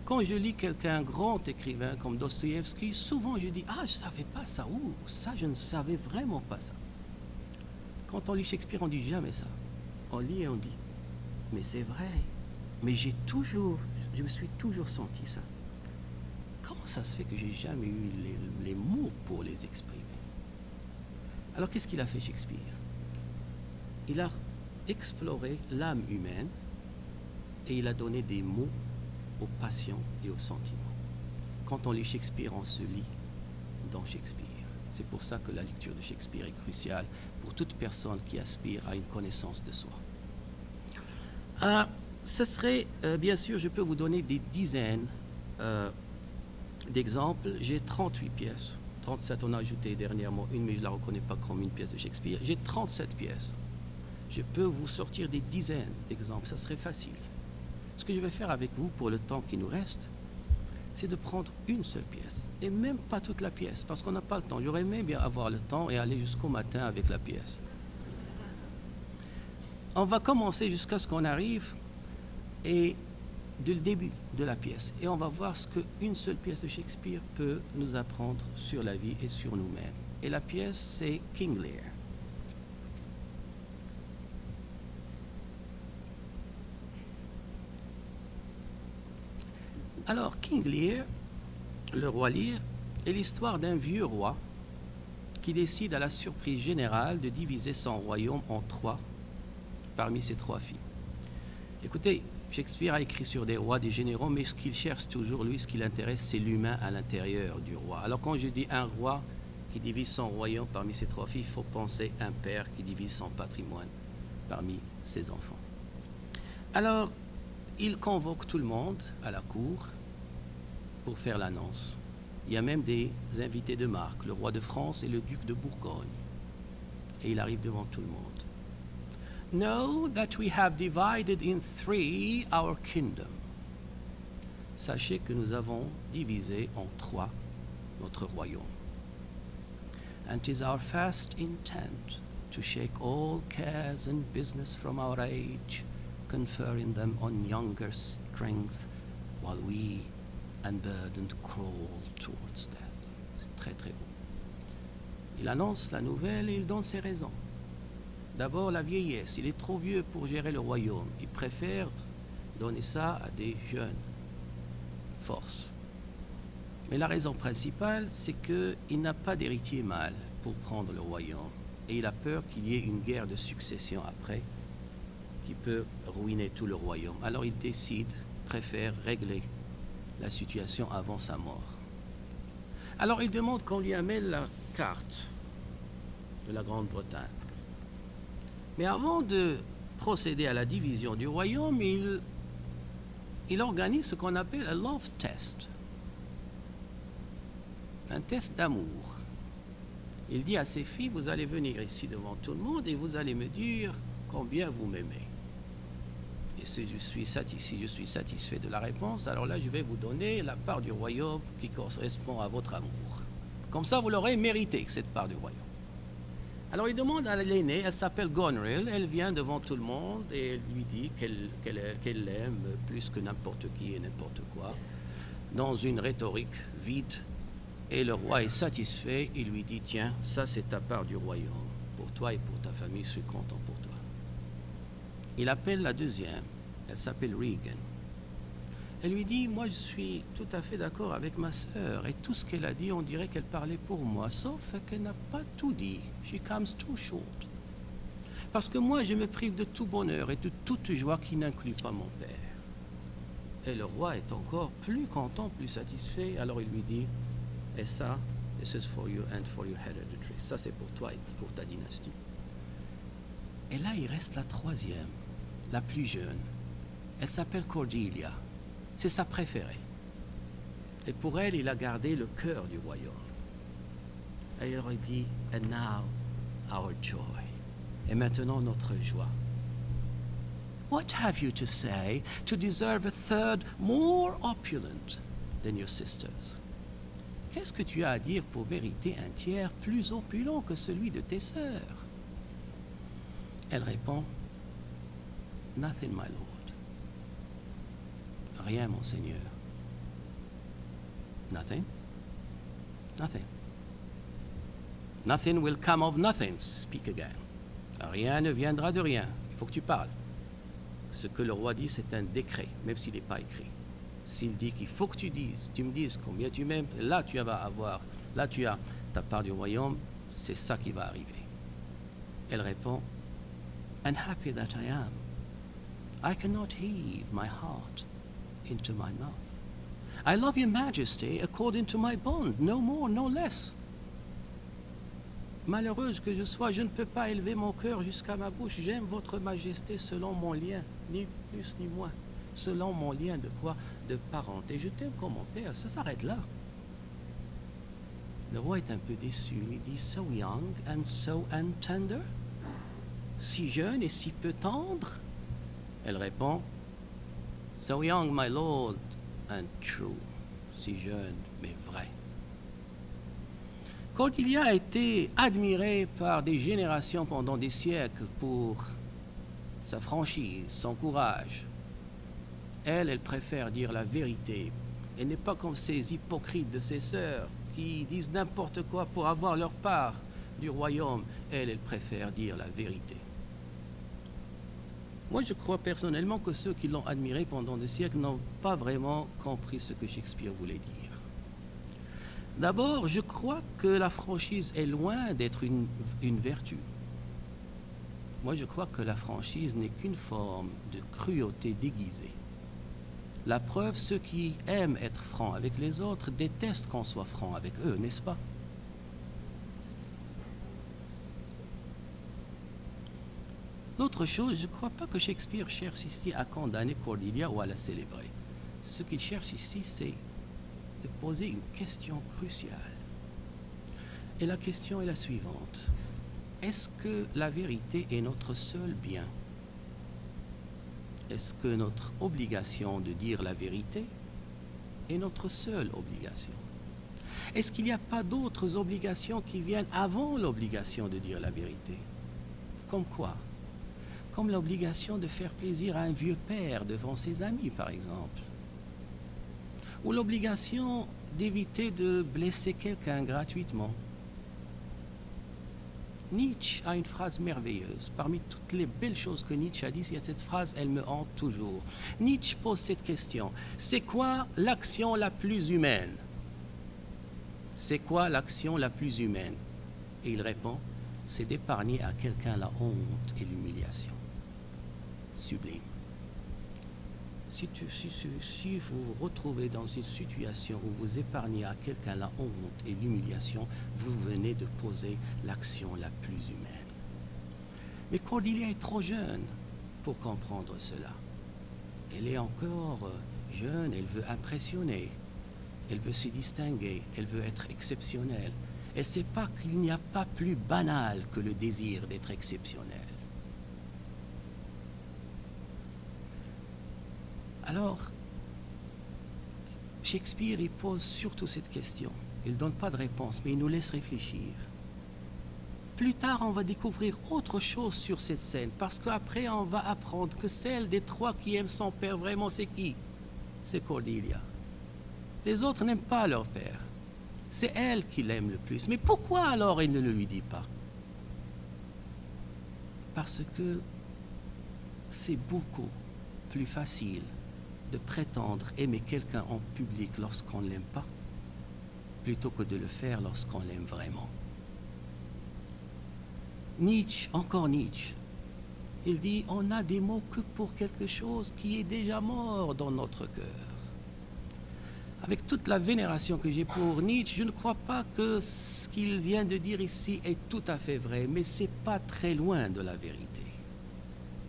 Quand je lis quelqu'un, un grand écrivain comme Dostoïevski, souvent je dis « Ah, je ne savais pas ça » ou « Ça, je ne savais vraiment pas ça ». Quand on lit Shakespeare, on ne dit jamais ça. On lit et on dit « Mais c'est vrai, mais je me suis toujours senti ça. Comment ça se fait que j'ai jamais eu les mots pour les exprimer ?» Alors qu'est-ce qu'il a fait Shakespeare? Il a exploré l'âme humaine et il a donné des mots aux passions et aux sentiments. Quand on lit Shakespeare, on se lit dans Shakespeare. C'est pour ça que la lecture de Shakespeare est cruciale pour toute personne qui aspire à une connaissance de soi. Ce serait, bien sûr, je peux vous donner des dizaines d'exemples. J'ai 38 pièces. 37, on a ajouté dernièrement une, mais je ne la reconnais pas comme une pièce de Shakespeare. J'ai 37 pièces. Je peux vous sortir des dizaines d'exemples, ça serait facile. Ce que je vais faire avec vous pour le temps qui nous reste, c'est de prendre une seule pièce, et même pas toute la pièce, parce qu'on n'a pas le temps. J'aurais aimé bien avoir le temps et aller jusqu'au matin avec la pièce. On va commencer jusqu'à ce qu'on arrive et du début de la pièce, et on va voir ce qu'une seule pièce de Shakespeare peut nous apprendre sur la vie et sur nous-mêmes. Et la pièce, c'est King Lear. Alors, King Lear, le roi Lear, est l'histoire d'un vieux roi qui décide à la surprise générale de diviser son royaume en 3 parmi ses 3 filles. Écoutez, Shakespeare a écrit sur des rois, des généraux, mais ce qu'il cherche toujours, lui, ce qui l'intéresse, c'est l'humain à l'intérieur du roi. Alors quand je dis un roi qui divise son royaume parmi ses 3 filles, il faut penser un père qui divise son patrimoine parmi ses enfants. Alors, il convoque tout le monde à la cour pour faire l'annonce. Il y a même des invités de marque, le roi de France et le duc de Bourgogne. Et il arrive devant tout le monde. Know that we have divided in 3 our kingdom. Sachez que nous avons divisé en 3 notre royaume. And 'tis our fast intent to shake all cares and business from our age, conferring them on younger strength, while we, unburdened, crawl towards death. C'est très très beau. Il annonce la nouvelle et il donne ses raisons. D'abord la vieillesse, il est trop vieux pour gérer le royaume. Il préfère donner ça à des jeunes forces. Mais la raison principale, c'est qu'il n'a pas d'héritier mâle pour prendre le royaume. Et il a peur qu'il y ait une guerre de succession après qui peut ruiner tout le royaume. Alors il décide, préfère régler la situation avant sa mort. Alors il demande qu'on lui amène la carte de la Grande-Bretagne. Mais avant de procéder à la division du royaume, il organise ce qu'on appelle un love test. Un test d'amour. Il dit à ses filles, vous allez venir ici devant tout le monde et vous allez me dire combien vous m'aimez. Et si je suis satisfait de la réponse, alors là je vais vous donner la part du royaume qui correspond à votre amour. Comme ça vous l'aurez mérité, cette part du royaume. Alors il demande à l'aînée, elle s'appelle Goneril, elle vient devant tout le monde et elle lui dit qu'elle l'aime plus que n'importe qui et n'importe quoi, dans une rhétorique vide. Et le roi est satisfait, il lui dit, tiens, ça c'est ta part du royaume, pour toi et pour ta famille, je suis content pour toi. Il appelle la deuxième, elle s'appelle Regan. Elle lui dit, moi je suis tout à fait d'accord avec ma sœur, et tout ce qu'elle a dit, on dirait qu'elle parlait pour moi, sauf qu'elle n'a pas tout dit. She comes too short. Parce que moi je me prive de tout bonheur et de toute joie qui n'inclut pas mon père. Et le roi est encore plus content, plus satisfait, alors il lui dit, et ça, this is for you and for your hereditary. Ça c'est pour toi et pour ta dynastie. Et là il reste la troisième, la plus jeune. Elle s'appelle Cordelia. C'est sa préférée. Et pour elle, il a gardé le cœur du royaume. Et il aurait dit, and now our joy. Et maintenant notre joie. What have you to say to deserve a third more opulent than your sisters? Qu'est-ce que tu as à dire pour mériter un tiers plus opulent que celui de tes sœurs? Elle répond, Nothing, my lord. Rien, mon Seigneur. Nothing? Nothing. Nothing will come of nothing. Speak again. Rien ne viendra de rien. Il faut que tu parles. Ce que le roi dit, c'est un décret, même s'il n'est pas écrit. S'il dit qu'il faut que tu me dises combien tu m'aimes, là tu vas avoir, là tu as ta part du royaume, c'est ça qui va arriver. Elle répond, Unhappy that I am, I cannot heave my heart into my mouth. I love your majesty according to my bond, no more, no less. Malheureuse que je sois, je ne peux pas élever mon cœur jusqu'à ma bouche. J'aime votre majesté selon mon lien, ni plus ni moins. Selon mon lien de quoi? De parenté. Je t'aime comme mon père, ça s'arrête là. Le roi est un peu déçu. Il dit, So young and so untender? Si jeune et si peu tendre? Elle répond, So young, my lord, and true. Si jeune, mais vrai. Cordelia a été admirée par des générations pendant des siècles pour sa franchise, son courage. Elle préfère dire la vérité. Elle n'est pas comme ces hypocrites de ses sœurs qui disent n'importe quoi pour avoir leur part du royaume. Elle préfère dire la vérité. Moi, je crois personnellement que ceux qui l'ont admirée pendant des siècles n'ont pas vraiment compris ce que Shakespeare voulait dire. D'abord, je crois que la franchise est loin d'être une vertu. Moi, je crois que la franchise n'est qu'une forme de cruauté déguisée. La preuve, ceux qui aiment être francs avec les autres détestent qu'on soit franc avec eux, n'est-ce pas? L'autre chose, je ne crois pas que Shakespeare cherche ici à condamner Cordelia ou à la célébrer. Ce qu'il cherche ici, c'est de poser une question cruciale. Et la question est la suivante. Est-ce que la vérité est notre seul bien? Est-ce que notre obligation de dire la vérité est notre seule obligation? Est-ce qu'il n'y a pas d'autres obligations qui viennent avant l'obligation de dire la vérité? Comme quoi? Comme l'obligation de faire plaisir à un vieux père devant ses amis, par exemple. Ou l'obligation d'éviter de blesser quelqu'un gratuitement. Nietzsche a une phrase merveilleuse. Parmi toutes les belles choses que Nietzsche a dit, il y a cette phrase, elle me hante toujours. Nietzsche pose cette question. C'est quoi l'action la plus humaine? C'est quoi l'action la plus humaine? Et il répond, c'est d'épargner à quelqu'un la honte et l'humiliation. Sublime. Si vous vous retrouvez dans une situation où vous épargnez à quelqu'un la honte et l'humiliation, vous venez de poser l'action la plus humaine. Mais Cordelia est trop jeune pour comprendre cela. Elle est encore jeune, elle veut impressionner, elle veut se distinguer, elle veut être exceptionnelle. Elle ne sait pas qu'il n'y a pas plus banal que le désir d'être exceptionnel. Alors, Shakespeare, il pose surtout cette question. Il ne donne pas de réponse, mais il nous laisse réfléchir. Plus tard, on va découvrir autre chose sur cette scène, parce qu'après, on va apprendre que celle des trois qui aime son père vraiment, c'est qui? C'est Cordelia. Les autres n'aiment pas leur père. C'est elle qui l'aime le plus. Mais pourquoi alors il ne le lui dit pas? Parce que c'est beaucoup plus facile de prétendre aimer quelqu'un en public lorsqu'on ne l'aime pas, plutôt que de le faire lorsqu'on l'aime vraiment. Nietzsche, encore Nietzsche, il dit, on n'a des mots que pour quelque chose qui est déjà mort dans notre cœur. Avec toute la vénération que j'ai pour Nietzsche, je ne crois pas que ce qu'il vient de dire ici est tout à fait vrai, mais ce n'est pas très loin de la vérité.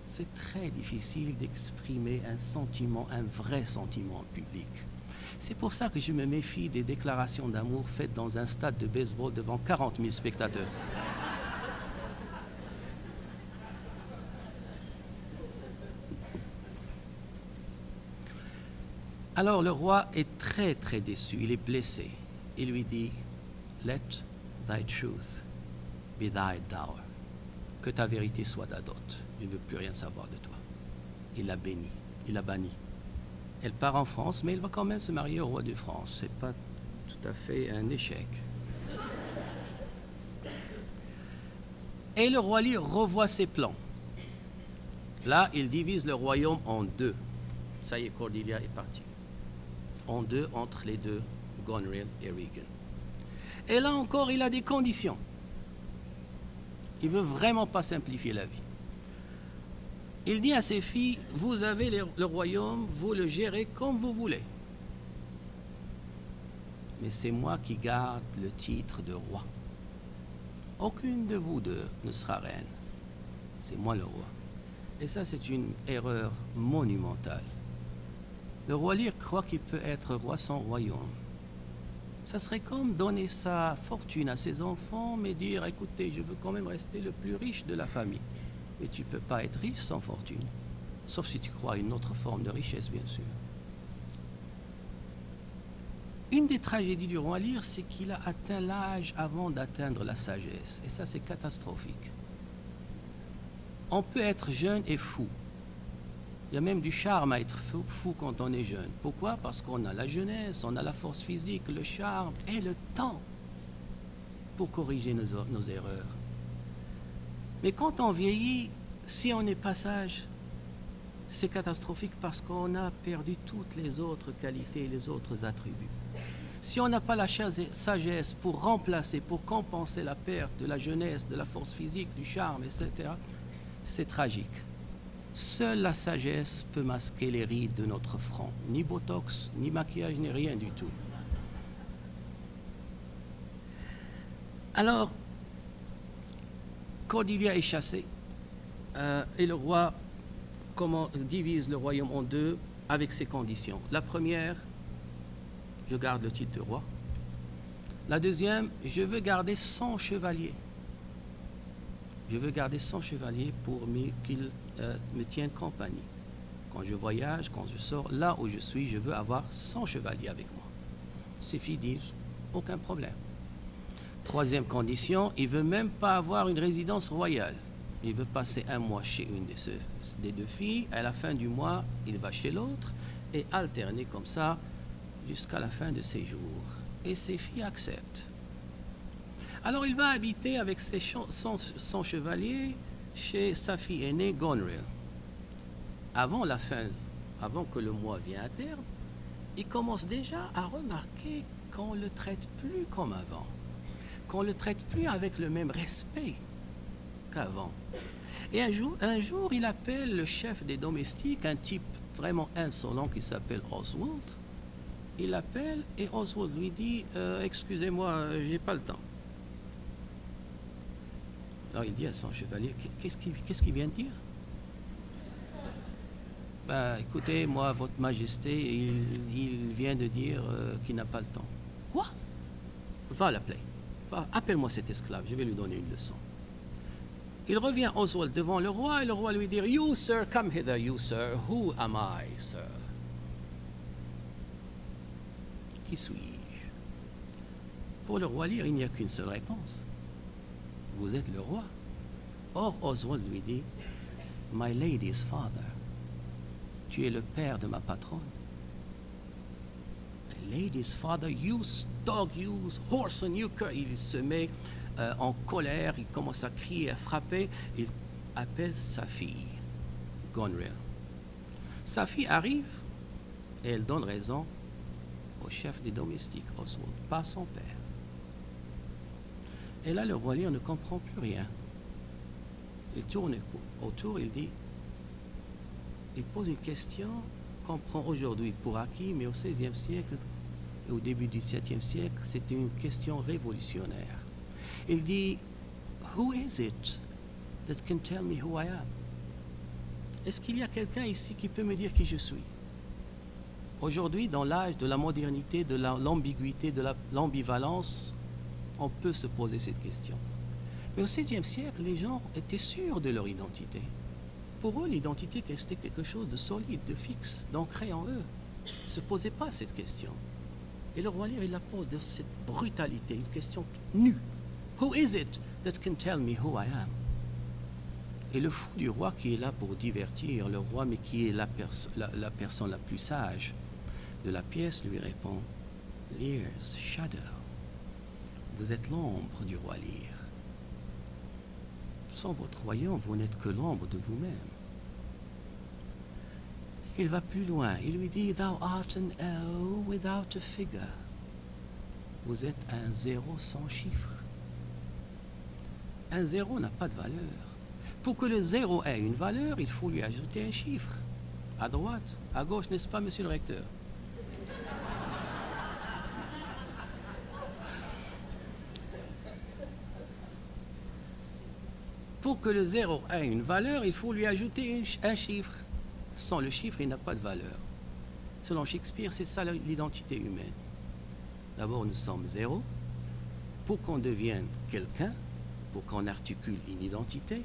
C'est très difficile d'exprimer un sentiment, un vrai sentiment en public. C'est pour ça que je me méfie des déclarations d'amour faites dans un stade de baseball devant 40 000 spectateurs. Alors le roi est très très déçu, il est blessé. Il lui dit, « Let thy truth be thy dower. » Que ta vérité soit ta dot. Je ne veux plus rien savoir de toi. Il l'a béni, il l'a banni. Elle part en France, mais elle va quand même se marier au roi de France. Ce n'est pas tout à fait un échec. Et le roi Lear revoit ses plans. Là, il divise le royaume en deux. Ça y est, Cordelia est partie. En deux, entre les deux, Goneril et Regan. Et là encore, il a des conditions. Il ne veut vraiment pas simplifier la vie. Il dit à ses filles, vous avez le royaume, vous le gérez comme vous voulez. Mais c'est moi qui garde le titre de roi. Aucune de vous deux ne sera reine. C'est moi le roi. Et ça, c'est une erreur monumentale. Le roi Lear croit qu'il peut être roi sans royaume. Ça serait comme donner sa fortune à ses enfants, mais dire, écoutez, je veux quand même rester le plus riche de la famille. Mais tu ne peux pas être riche sans fortune. Sauf si tu crois à une autre forme de richesse, bien sûr. Une des tragédies du roi Lear, c'est qu'il a atteint l'âge avant d'atteindre la sagesse. Et ça, c'est catastrophique. On peut être jeune et fou. Il y a même du charme à être fou quand on est jeune. Pourquoi? Parce qu'on a la jeunesse, on a la force physique, le charme et le temps pour corriger nos erreurs. Mais quand on vieillit, si on n'est pas sage, c'est catastrophique parce qu'on a perdu toutes les autres qualités, les autres attributs. Si on n'a pas la sagesse pour remplacer, pour compenser la perte de la jeunesse, de la force physique, du charme, etc., c'est tragique. Seule la sagesse peut masquer les rides de notre front. Ni botox, ni maquillage, ni rien du tout. Alors, Cordelia est chassée et le roi divise le royaume en deux avec ses conditions. La première, je garde le titre de roi. La deuxième, je veux garder 100 chevaliers. Je veux garder 100 chevaliers pour qu'ils me tiennent compagnie. Quand je voyage, quand je sors, là où je suis, je veux avoir 100 chevaliers avec moi. Ses filles disent, aucun problème. Troisième condition, il ne veut même pas avoir une résidence royale. Il veut passer un mois chez une des deux filles. À la fin du mois, il va chez l'autre et alterner comme ça jusqu'à la fin de ses jours. Et ses filles acceptent. Alors il va habiter avec son chevalier chez sa fille aînée Goneril. Avant que le mois vienne à terme, il commence déjà à remarquer qu'on ne le traite plus comme avant, qu'on ne le traite plus avec le même respect qu'avant. Et un jour, il appelle le chef des domestiques, un type vraiment insolent qui s'appelle Oswald. Il l'appelle et Oswald lui dit « Excusez-moi, j'ai pas le temps. » Alors il dit à son chevalier, qu'est-ce qu'il vient de dire? Ben, écoutez, moi, votre majesté, il vient de dire qu'il n'a pas le temps. Quoi? Va l'appeler. Appelle-moi cet esclave, je vais lui donner une leçon. Il revient Oswald devant le roi et le roi lui dit, You, sir, come hither, you, sir. Who am I, sir? Qui suis-je? Pour le roi Lear, il n'y a qu'une seule réponse. Vous êtes le roi. Or, Oswald lui dit, My lady's father. Tu es le père de ma patronne. My lady's father, you dog, you horse, and you cur. Il se met en colère, il commence à crier, à frapper. Il appelle sa fille, Goneril. Sa fille arrive et elle donne raison au chef des domestiques, Oswald, pas son père. Et là, le roi Lear ne comprend plus rien. Il tourne autour, il pose une question qu'on prend aujourd'hui pour acquis, mais au XVIe siècle et au début du XVIIe siècle, c'était une question révolutionnaire. Il dit, Who is it that can tell me who I am? Est-ce qu'il y a quelqu'un ici qui peut me dire qui je suis? Aujourd'hui, dans l'âge de la modernité, de l'ambiguïté, de l'ambivalence, on peut se poser cette question. Mais au XVIe siècle, les gens étaient sûrs de leur identité. Pour eux, l'identité, c'était quelque chose de solide, de fixe, d'ancré en eux. ne se posait pas cette question. Et le roi Lear, il la pose de cette brutalité, une question nue. Who is it that can tell me who I am? Et le fou du roi qui est là pour divertir le roi, mais qui est la personne la plus sage de la pièce, lui répond, Lear's shadow. Vous êtes l'ombre du roi Lear. Sans votre royaume, vous n'êtes que l'ombre de vous-même. Il va plus loin. Il lui dit, Thou art an O without a figure. Vous êtes un zéro sans chiffre. Un zéro n'a pas de valeur. Pour que le zéro ait une valeur, il faut lui ajouter un chiffre. À droite, à gauche, n'est-ce pas, monsieur le recteur? Pour que le zéro ait une valeur, il faut lui ajouter un chiffre. Sans le chiffre, il n'a pas de valeur. Selon Shakespeare, c'est ça l'identité humaine. D'abord, nous sommes zéro. Pour qu'on devienne quelqu'un, pour qu'on articule une identité,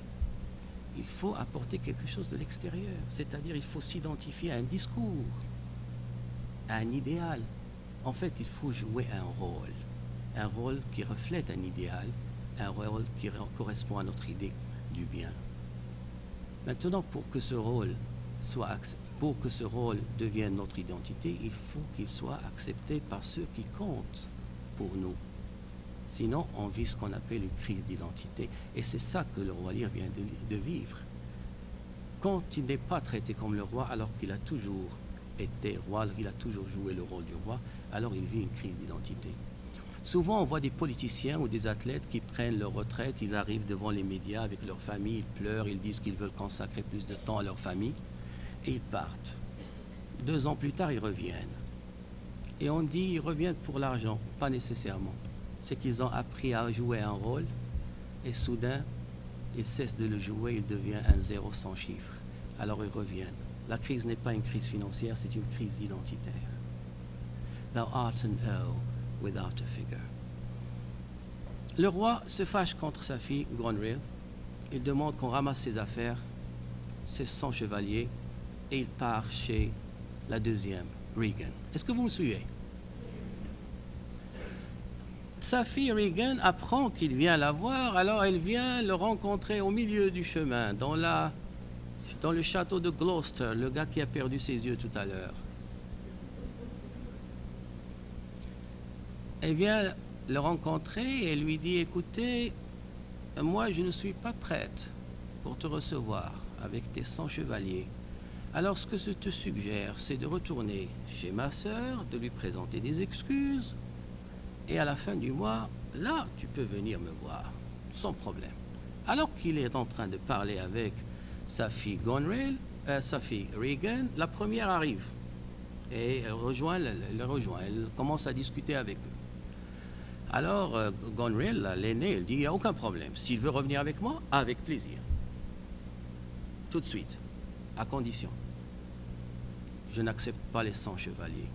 il faut apporter quelque chose de l'extérieur. C'est-à-dire, il faut s'identifier à un discours, à un idéal. En fait, il faut jouer un rôle qui reflète un idéal, un rôle qui correspond à notre idée du bien. Maintenant, pour que ce rôle devienne notre identité, il faut qu'il soit accepté par ceux qui comptent pour nous. Sinon, on vit ce qu'on appelle une crise d'identité. Et c'est ça que le roi Lear vient de vivre. Quand il n'est pas traité comme le roi, alors qu'il a toujours été roi, il a toujours joué le rôle du roi, alors il vit une crise d'identité. Souvent, on voit des politiciens ou des athlètes qui prennent leur retraite, ils arrivent devant les médias avec leur famille, ils pleurent, ils disent qu'ils veulent consacrer plus de temps à leur famille, et ils partent. 2 ans plus tard, ils reviennent. Et on dit ils reviennent pour l'argent, pas nécessairement. C'est qu'ils ont appris à jouer un rôle, et soudain, ils cessent de le jouer, il devient un zéro sans chiffre. Alors ils reviennent. La crise n'est pas une crise financière, c'est une crise identitaire. Thou art an O without a figure. Le roi se fâche contre sa fille, Gonril. Il demande qu'on ramasse ses affaires, ses 100 chevaliers, et il part chez la deuxième, Regan. Est-ce que vous me suivez? Sa fille Regan apprend qu'il vient la voir, alors elle vient le rencontrer au milieu du chemin, dans le château de Gloucester, le gars qui a perdu ses yeux tout à l'heure. Elle vient le rencontrer et lui dit, écoutez, moi je ne suis pas prête pour te recevoir avec tes 100 chevaliers. Alors ce que je te suggère, c'est de retourner chez ma sœur, de lui présenter des excuses, et à la fin du mois, là, tu peux venir me voir, sans problème. Alors qu'il est en train de parler avec sa fille sa fille Regan, la première arrive, et elle rejoint, elle commence à discuter avec eux. Alors, Gonril, l'aîné, il dit, il n'y a aucun problème. S'il veut revenir avec moi, avec plaisir. Tout de suite, à condition. Je n'accepte pas les 100 chevaliers.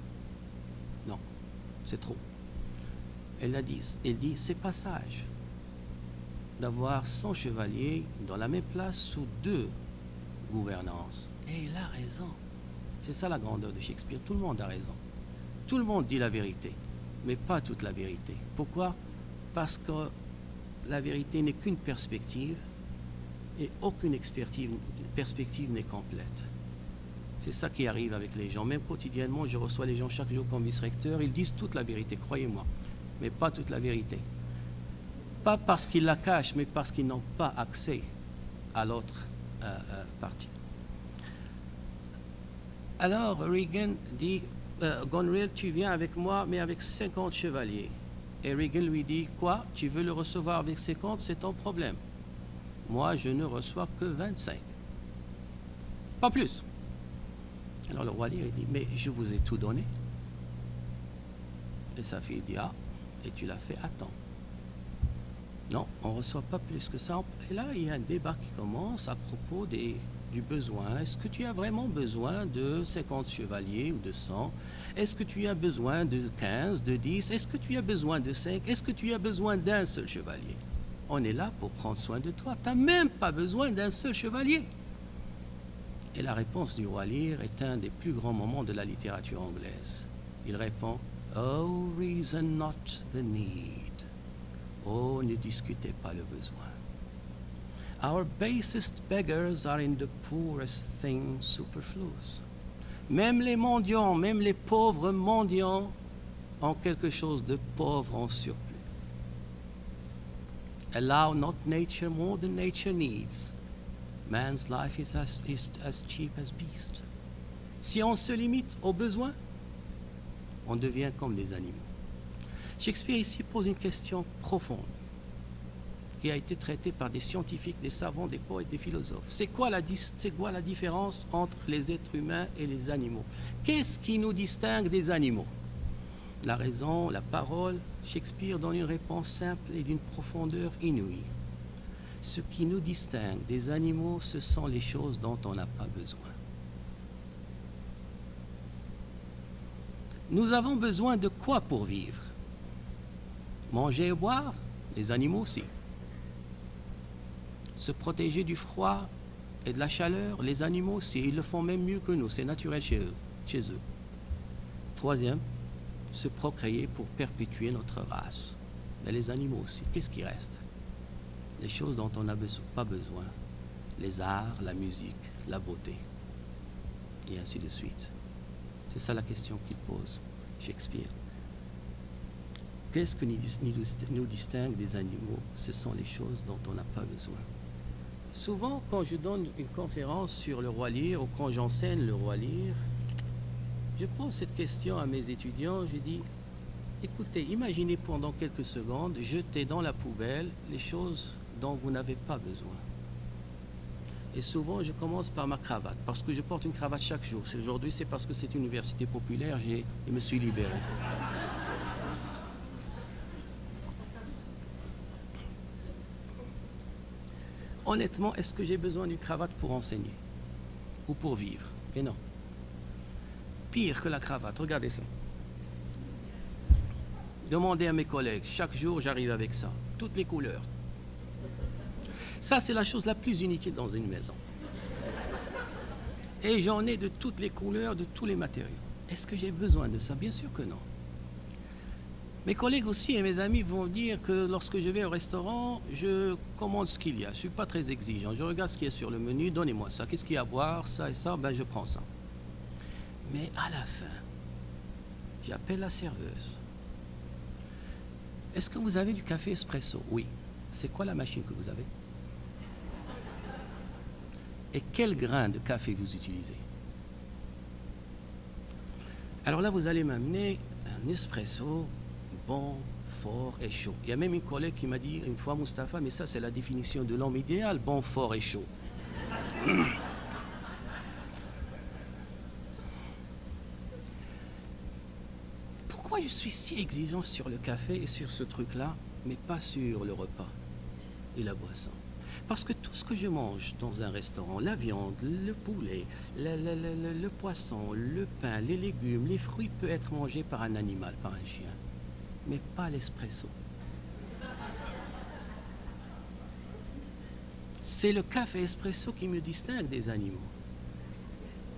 Non, c'est trop. Elle dit, c'est pas sage d'avoir 100 chevaliers dans la même place sous 2 gouvernances. Et il a raison. C'est ça la grandeur de Shakespeare. Tout le monde a raison. Tout le monde dit la vérité, mais pas toute la vérité. Pourquoi? Parce que la vérité n'est qu'une perspective et aucune perspective n'est complète. C'est ça qui arrive avec les gens. Même quotidiennement, je reçois les gens chaque jour comme vice-recteur. Ils disent toute la vérité, croyez-moi, mais pas toute la vérité. Pas parce qu'ils la cachent, mais parce qu'ils n'ont pas accès à l'autre partie. Alors, Regan dit, Gonril, tu viens avec moi, mais avec 50 chevaliers. Et Regan lui dit, quoi? Tu veux le recevoir avec 50? C'est ton problème. Moi, je ne reçois que 25. Pas plus. Alors le roi Lear dit, mais je vous ai tout donné. Et sa fille dit, ah, et tu l'as fait à temps. Non, on ne reçoit pas plus que ça. Et là, il y a un débat qui commence à propos du besoin. Est-ce que tu as vraiment besoin de 50 chevaliers ou de 100? Est-ce que tu as besoin de 15, de 10? Est-ce que tu as besoin de 5? Est-ce que tu as besoin d'un seul chevalier? On est là pour prendre soin de toi. Tu n'as même pas besoin d'un seul chevalier. Et la réponse du roi Lear est un des plus grands moments de la littérature anglaise. Il répond « Oh, reason not the need. Oh, ne discutez pas le besoin. Our basest beggars are in the poorest thing superfluous. » Même les mendiants, même les pauvres mendiants ont quelque chose de pauvre en surplus. Allow not nature more than nature needs. Man's life is as cheap as beast. Si on se limite aux besoins, on devient comme les animaux. Shakespeare ici pose une question profonde qui a été traitée par des scientifiques, des savants, des poètes, des philosophes. C'est quoi la différence entre les êtres humains et les animaux? Qu'est-ce qui nous distingue des animaux? La raison, la parole, Shakespeare donne une réponse simple et d'une profondeur inouïe. Ce qui nous distingue des animaux, ce sont les choses dont on n'a pas besoin. Nous avons besoin de quoi pour vivre? Manger et boire, les animaux aussi. Se protéger du froid et de la chaleur, les animaux aussi. Ils le font même mieux que nous, c'est naturel chez eux. Troisième, se procréer pour perpétuer notre race. Mais les animaux aussi, qu'est-ce qui reste? Les choses dont on n'a pas besoin. Les arts, la musique, la beauté. Et ainsi de suite. C'est ça la question qu'il pose, Shakespeare. Qu'est-ce que nous distingue des animaux? Ce sont les choses dont on n'a pas besoin. Souvent, quand je donne une conférence sur le roi Lear ou quand j'enseigne le roi Lear, je pose cette question à mes étudiants. Je dis, écoutez, imaginez pendant quelques secondes jeter dans la poubelle les choses dont vous n'avez pas besoin. Et souvent, je commence par ma cravate, parce que je porte une cravate chaque jour. Aujourd'hui, c'est parce que c'est une université populaire, je me suis libéré. Honnêtement, est-ce que j'ai besoin d'une cravate pour enseigner ou pour vivre? Et non. Pire que la cravate, regardez ça. Demandez à mes collègues, chaque jour j'arrive avec ça, toutes les couleurs. Ça, c'est la chose la plus inutile dans une maison. Et j'en ai de toutes les couleurs, de tous les matériaux. Est-ce que j'ai besoin de ça? Bien sûr que non. Mes collègues aussi et mes amis vont dire que lorsque je vais au restaurant, je commande ce qu'il y a. Je ne suis pas très exigeant. Je regarde ce qu'il y a sur le menu, donnez-moi ça. Qu'est-ce qu'il y a à boire? Ça et ça, ben je prends ça. Mais à la fin, j'appelle la serveuse. Est-ce que vous avez du café espresso? Oui. C'est quoi la machine que vous avez? Et quel grain de café vous utilisez? Alors là, vous allez m'amener un espresso bon, fort et chaud. Il y a même une collègue qui m'a dit une fois, Mustapha, mais ça c'est la définition de l'homme idéal, bon, fort et chaud. Pourquoi je suis si exigeant sur le café et sur ce truc-là, mais pas sur le repas et la boisson? Parce que tout ce que je mange dans un restaurant, la viande, le poulet, le poisson, le pain, les légumes, les fruits, peut être mangé par un animal, par un chien, mais pas l'espresso. C'est le café espresso qui me distingue des animaux.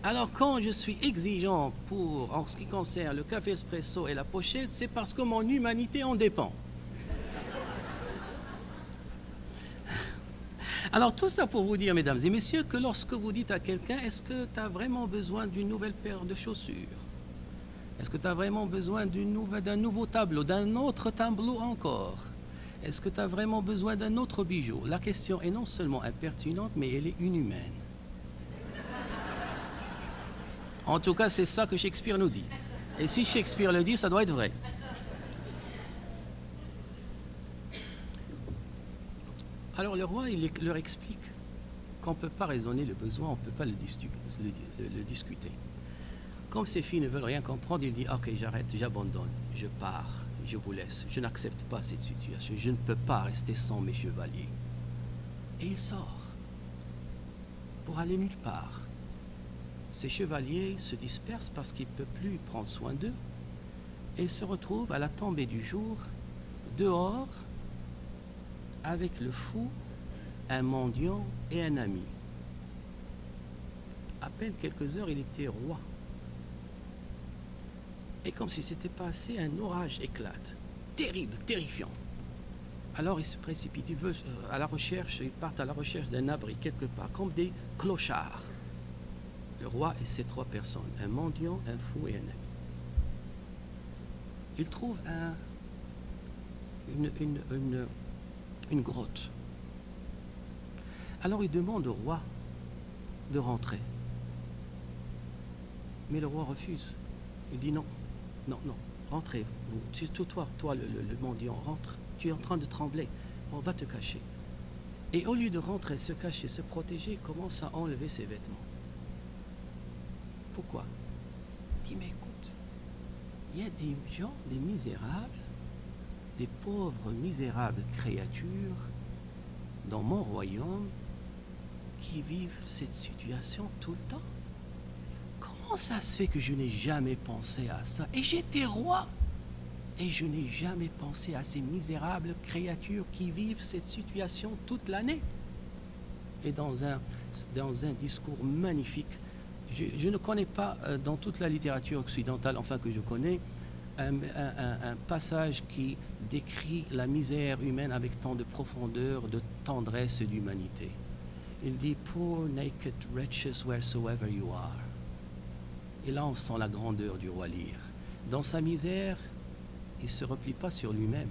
Alors quand je suis exigeant en ce qui concerne le café espresso et la pochette, c'est parce que mon humanité en dépend. Alors tout ça pour vous dire, mesdames et messieurs, que lorsque vous dites à quelqu'un, est-ce que tu as vraiment besoin d'une nouvelle paire de chaussures? Est-ce que tu as vraiment besoin d'un nouveau tableau, d'un autre tableau encore? Est-ce que tu as vraiment besoin d'un autre bijou? La question est non seulement impertinente, mais elle est inhumaine. En tout cas, c'est ça que Shakespeare nous dit. Et si Shakespeare le dit, ça doit être vrai. Alors le roi, il leur explique qu'on ne peut pas raisonner le besoin, on ne peut pas le discuter. Comme ces filles ne veulent rien comprendre, il dit « Ok, j'arrête, j'abandonne, je pars, je vous laisse, je n'accepte pas cette situation, je ne peux pas rester sans mes chevaliers. » Et il sort pour aller nulle part. Ces chevaliers se dispersent parce qu'il ne peut plus prendre soin d'eux et il se retrouve à la tombée du jour, dehors, avec le fou, un mendiant et un ami. à peine quelques heures, il était roi. Et comme si c'était passé, un orage éclate. Terrible, terrifiant. Alors il se précipite, il partent à la recherche d'un abri quelque part, comme des clochards. Le roi et ses 3 personnes, un mendiant, un fou et un ami. Ils trouvent une grotte. Alors il demande au roi de rentrer. Mais le roi refuse. Il dit non, non, non, rentrez. Toi, le mendiant, rentre. Tu es en train de trembler. On va te cacher. Et au lieu de rentrer, se cacher, se protéger, il commence à enlever ses vêtements. Pourquoi? Il dit, mais écoute, il y a des gens, des misérables, des pauvres misérables créatures dans mon royaume qui vivent cette situation tout le temps. Comment ça se fait que je n'ai jamais pensé à ça? Et j'étais roi. Et je n'ai jamais pensé à ces misérables créatures qui vivent cette situation toute l'année. Et dans un discours magnifique, je ne connais pas dans toute la littérature occidentale, enfin que je connais, un passage qui décrit la misère humaine avec tant de profondeur, de tendresse et d'humanité. Il dit « Poor, naked, wretches, wheresoever you are ». Et là, on sent la grandeur du roi Lear. Dans sa misère, il ne se replie pas sur lui-même.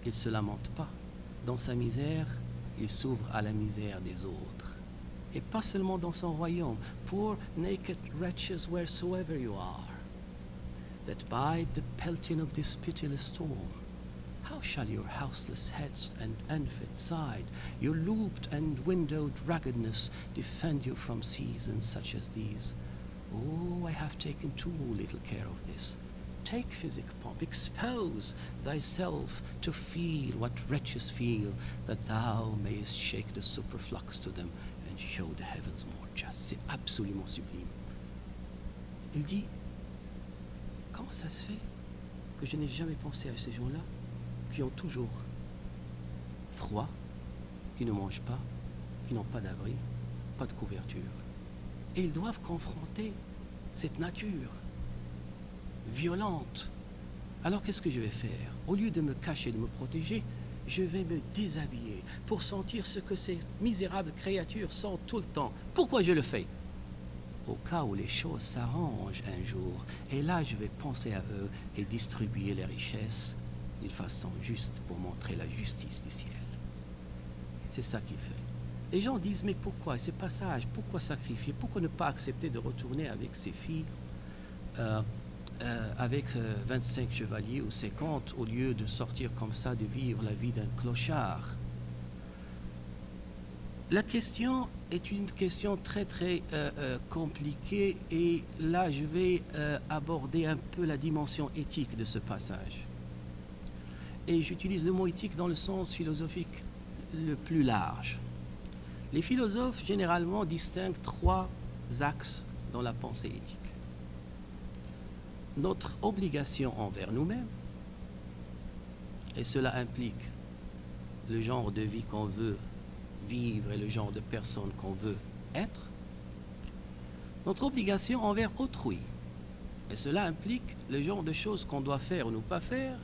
Il ne se lamente pas. Dans sa misère, il s'ouvre à la misère des autres. Et pas seulement dans son royaume. Poor, naked, wretches, wheresoever you are, that bide the pelting of this pitiless storm. How shall your houseless heads and unfit side, your looped and windowed ruggedness, defend you from seasons such as these? Oh, I have taken too little care of this. Take physic, pomp, expose thyself to feel what wretches feel, that thou mayest shake the superflux to them and show the heavens more just. C'est absolument sublime. Il dit, comment ça se fait que je n'ai jamais pensé à ces gens-là qui ont toujours froid, qui ne mangent pas, qui n'ont pas d'abri, pas de couverture. Et ils doivent confronter cette nature violente. Alors qu'est-ce que je vais faire? Au lieu de me cacher, de me protéger, je vais me déshabiller pour sentir ce que ces misérables créatures sentent tout le temps. Pourquoi je le fais? Au cas où les choses s'arrangent un jour, et là je vais penser à eux et distribuer les richesses d'une façon juste pour montrer la justice du ciel. C'est ça qu'il fait. Les gens disent, mais pourquoi ces passages? Pourquoi sacrifier? Pourquoi ne pas accepter de retourner avec ses filles avec 25 chevaliers ou 50 au lieu de sortir comme ça, de vivre la vie d'un clochard? La question est une question très très compliquée, et là je vais aborder un peu la dimension éthique de ce passage. Et j'utilise le mot éthique dans le sens philosophique le plus large. Les philosophes généralement distinguent 3 axes dans la pensée éthique. Notre obligation envers nous-mêmes, et cela implique le genre de vie qu'on veut vivre et le genre de personne qu'on veut être. Notre obligation envers autrui, et cela implique le genre de choses qu'on doit faire ou ne pas faire,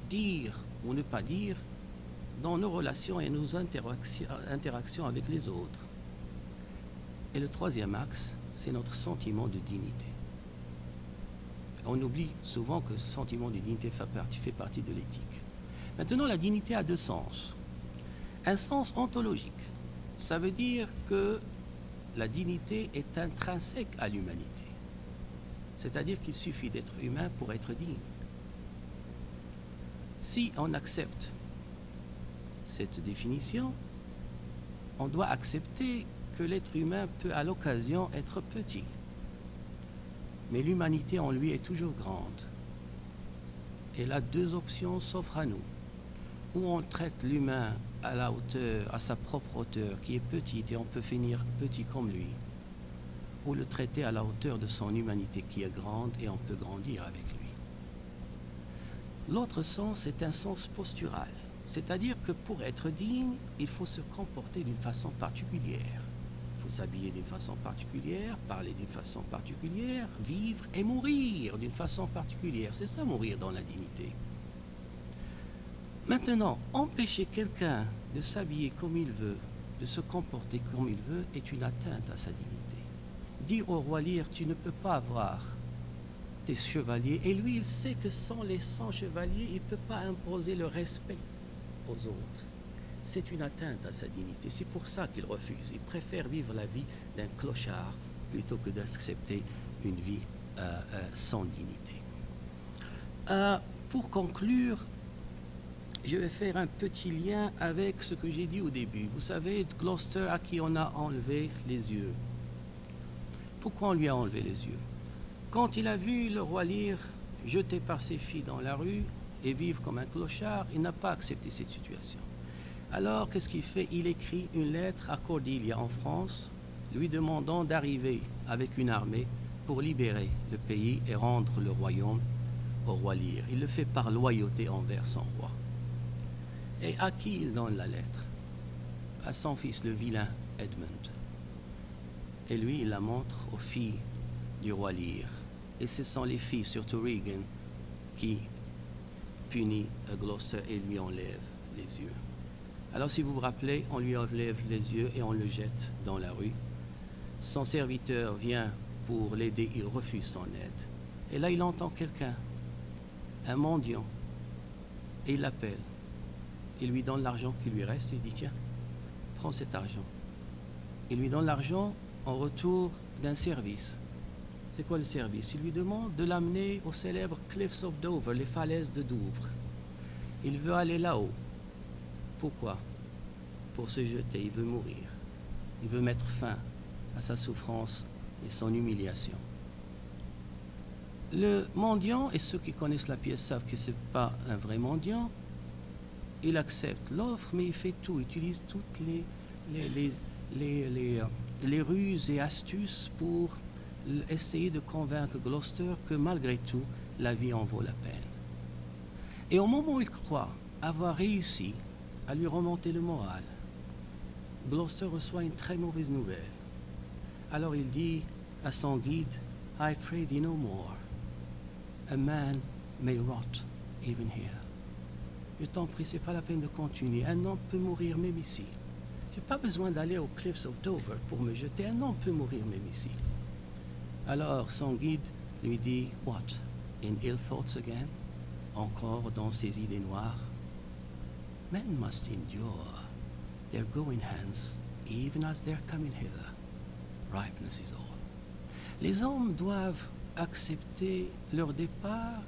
dire ou ne pas dire dans nos relations et nos interactions avec les autres. Et le 3e axe, c'est notre sentiment de dignité. On oublie souvent que ce sentiment de dignité fait partie de l'éthique. Maintenant, la dignité a 2 sens. Un sens ontologique. Ça veut dire que la dignité est intrinsèque à l'humanité. C'est-à-dire qu'il suffit d'être humain pour être digne. Si on accepte cette définition, on doit accepter que l'être humain peut à l'occasion être petit. Mais l'humanité en lui est toujours grande. Et là, 2 options s'offrent à nous. Ou on traite l'humain à la hauteur, à sa propre hauteur, qui est petite, et on peut finir petit comme lui. Ou le traiter à la hauteur de son humanité qui est grande, et on peut grandir avec lui. L'autre sens est un sens postural. C'est-à-dire que pour être digne, il faut se comporter d'une façon particulière. Il faut s'habiller d'une façon particulière, parler d'une façon particulière, vivre et mourir d'une façon particulière. C'est ça, mourir dans la dignité. Maintenant, empêcher quelqu'un de s'habiller comme il veut, de se comporter comme il veut, est une atteinte à sa dignité. Dire au roi Lear, tu ne peux pas avoir des chevaliers, et lui, il sait que sans les 100 chevaliers, il ne peut pas imposer le respect aux autres. C'est une atteinte à sa dignité. C'est pour ça qu'il refuse. Il préfère vivre la vie d'un clochard plutôt que d'accepter une vie sans dignité. Pour conclure, je vais faire un petit lien avec ce que j'ai dit au début. Vous savez, Gloucester à qui on a enlevé les yeux. Pourquoi on lui a enlevé les yeux? Quand il a vu le roi Lear jeté par ses filles dans la rue et vivre comme un clochard, il n'a pas accepté cette situation. Alors, qu'est-ce qu'il fait? Il écrit une lettre à Cordelia en France, lui demandant d'arriver avec une armée pour libérer le pays et rendre le royaume au roi Lear. Il le fait par loyauté envers son roi. Et à qui il donne la lettre? À son fils, le vilain Edmund. Et lui, il la montre aux filles du roi Lear. Et ce sont les filles, surtout Regan, qui punit Gloucester et lui enlève les yeux. Alors, si vous vous rappelez, on lui enlève les yeux et on le jette dans la rue. Son serviteur vient pour l'aider, il refuse son aide. Et là, il entend quelqu'un, un mendiant, et il l'appelle. Il lui donne l'argent qui lui reste, il dit, tiens, prends cet argent. Il lui donne l'argent en retour d'un service. C'est quoi le service? Il lui demande de l'amener aux célèbres Cliffs of Dover, les falaises de Douvres. Il veut aller là-haut. Pourquoi? Pour se jeter, il veut mourir. Il veut mettre fin à sa souffrance et son humiliation. Le mendiant, et ceux qui connaissent la pièce savent que ce n'est pas un vrai mendiant, il accepte l'offre, mais il fait tout, il utilise toutes les ruses et astuces pour essayer de convaincre Gloucester que malgré tout, la vie en vaut la peine. Et au moment où il croit avoir réussi à lui remonter le moral, Gloucester reçoit une très mauvaise nouvelle. Alors il dit à son guide, « I pray thee no more. A man may rot even here. » Je t'en prie, ce n'est pas la peine de continuer. Un homme peut mourir même ici. Je n'ai pas besoin d'aller aux Cliffs of Dover pour me jeter. Un homme peut mourir même ici. Alors son guide lui dit, « What? In ill thoughts again? » Encore dans ses idées noires. « Men must endure their going hence, even as they're coming hither. Ripeness is all. » Les hommes doivent accepter leur départ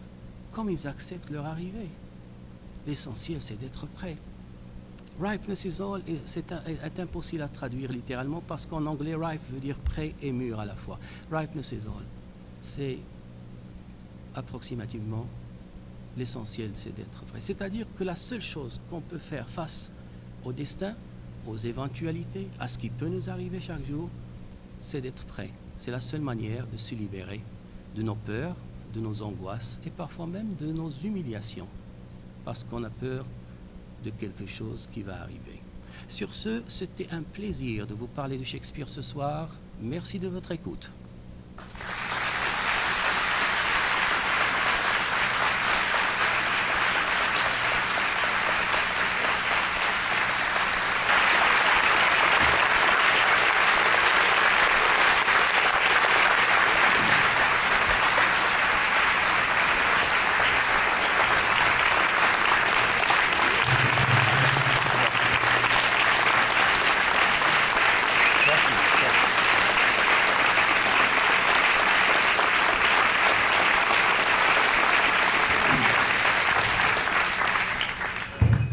comme ils acceptent leur arrivée. L'essentiel, c'est d'être prêt. Ripeness is all est impossible à traduire littéralement parce qu'en anglais, ripe veut dire prêt et mûr à la fois. Ripeness is all. C'est approximativement l'essentiel, c'est d'être prêt. C'est-à-dire que la seule chose qu'on peut faire face au destin, aux éventualités, à ce qui peut nous arriver chaque jour, c'est d'être prêt. C'est la seule manière de se libérer de nos peurs, de nos angoisses et parfois même de nos humiliations, parce qu'on a peur de quelque chose qui va arriver. Sur ce, c'était un plaisir de vous parler de Shakespeare ce soir. Merci de votre écoute.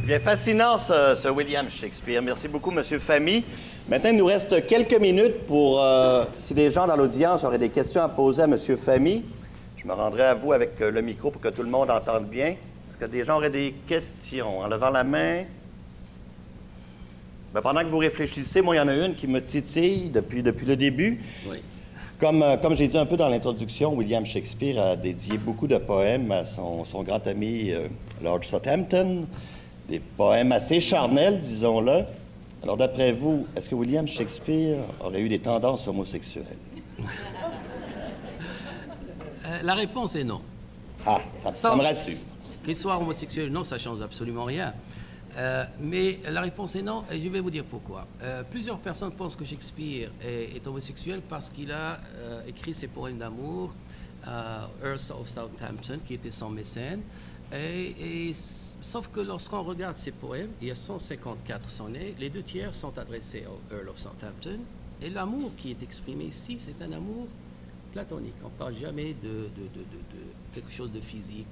Bien, fascinant ce William Shakespeare. Merci beaucoup, M. Famy. Maintenant, il nous reste quelques minutes pour, si les gens dans l'audience auraient des questions à poser à M. Famy, je me rendrai à vous avec le micro pour que tout le monde entende bien. Est-ce que des gens auraient des questions? En levant la main. Bien, pendant que vous réfléchissez, moi, il y en a une qui me titille depuis le début. Oui. Comme j'ai dit un peu dans l'introduction, William Shakespeare a dédié beaucoup de poèmes à son grand ami Lord Southampton. Des poèmes assez charnels, disons-le. Alors, d'après vous, est-ce que William Shakespeare aurait eu des tendances homosexuelles? La réponse est non. Ah, ça me rassure. Qu'il soit homosexuel, non, ça ne change absolument rien. Mais la réponse est non, et je vais vous dire pourquoi. Plusieurs personnes pensent que Shakespeare est homosexuel parce qu'il a écrit ses poèmes d'amour à Earl of Southampton, qui était son mécène. Sauf que lorsqu'on regarde ses poèmes, il y a 154 sonnets, les 2 tiers sont adressés au Earl of Southampton, et l'amour qui est exprimé ici, c'est un amour platonique. On ne parle jamais de quelque chose de physique.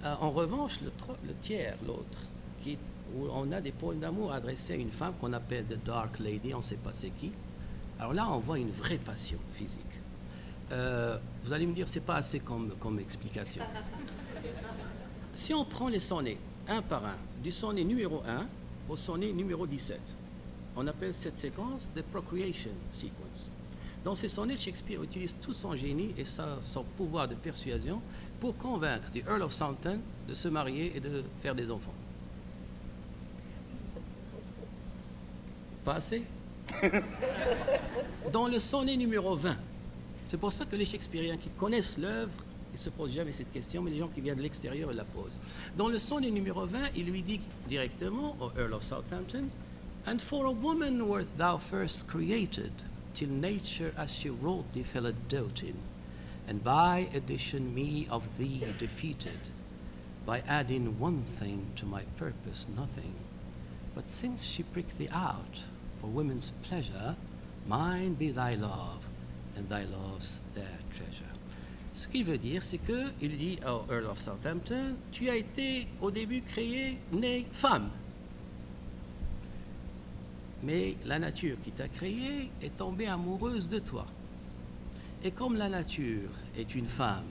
En revanche, le tiers, l'autre, où on a des poèmes d'amour adressés à une femme qu'on appelle The Dark Lady, on ne sait pas c'est qui. Alors là, on voit une vraie passion physique. Vous allez me dire, c'est pas assez comme explication. Si on prend les sonnets, un par un, du sonnet numéro 1 au sonnet numéro 17, on appelle cette séquence the procreation sequence. Dans ces sonnets, Shakespeare utilise tout son génie et son pouvoir de persuasion pour convaincre the Earl of Southampton de se marier et de faire des enfants. Pas assez? Dans le sonnet numéro 20, c'est pour ça que les Shakespeariens qui connaissent l'œuvre, ils ne se posent jamais cette question, mais les gens qui viennent de l'extérieur, ils la posent. Dans le sonnet numéro 20, il lui dit directement au Earl of Southampton, « And for a woman wert thou first created, till nature as she wrought thee fell a doting, and by addition me of thee defeated, by adding one thing to my purpose nothing. But since she pricked thee out for women's pleasure, mine be thy love, and thy love's their treasure. » Ce qu'il veut dire, c'est qu'il dit au Earl of Southampton, tu as été au début créé, né femme. Mais la nature qui t'a créé est tombée amoureuse de toi. Et comme la nature est une femme,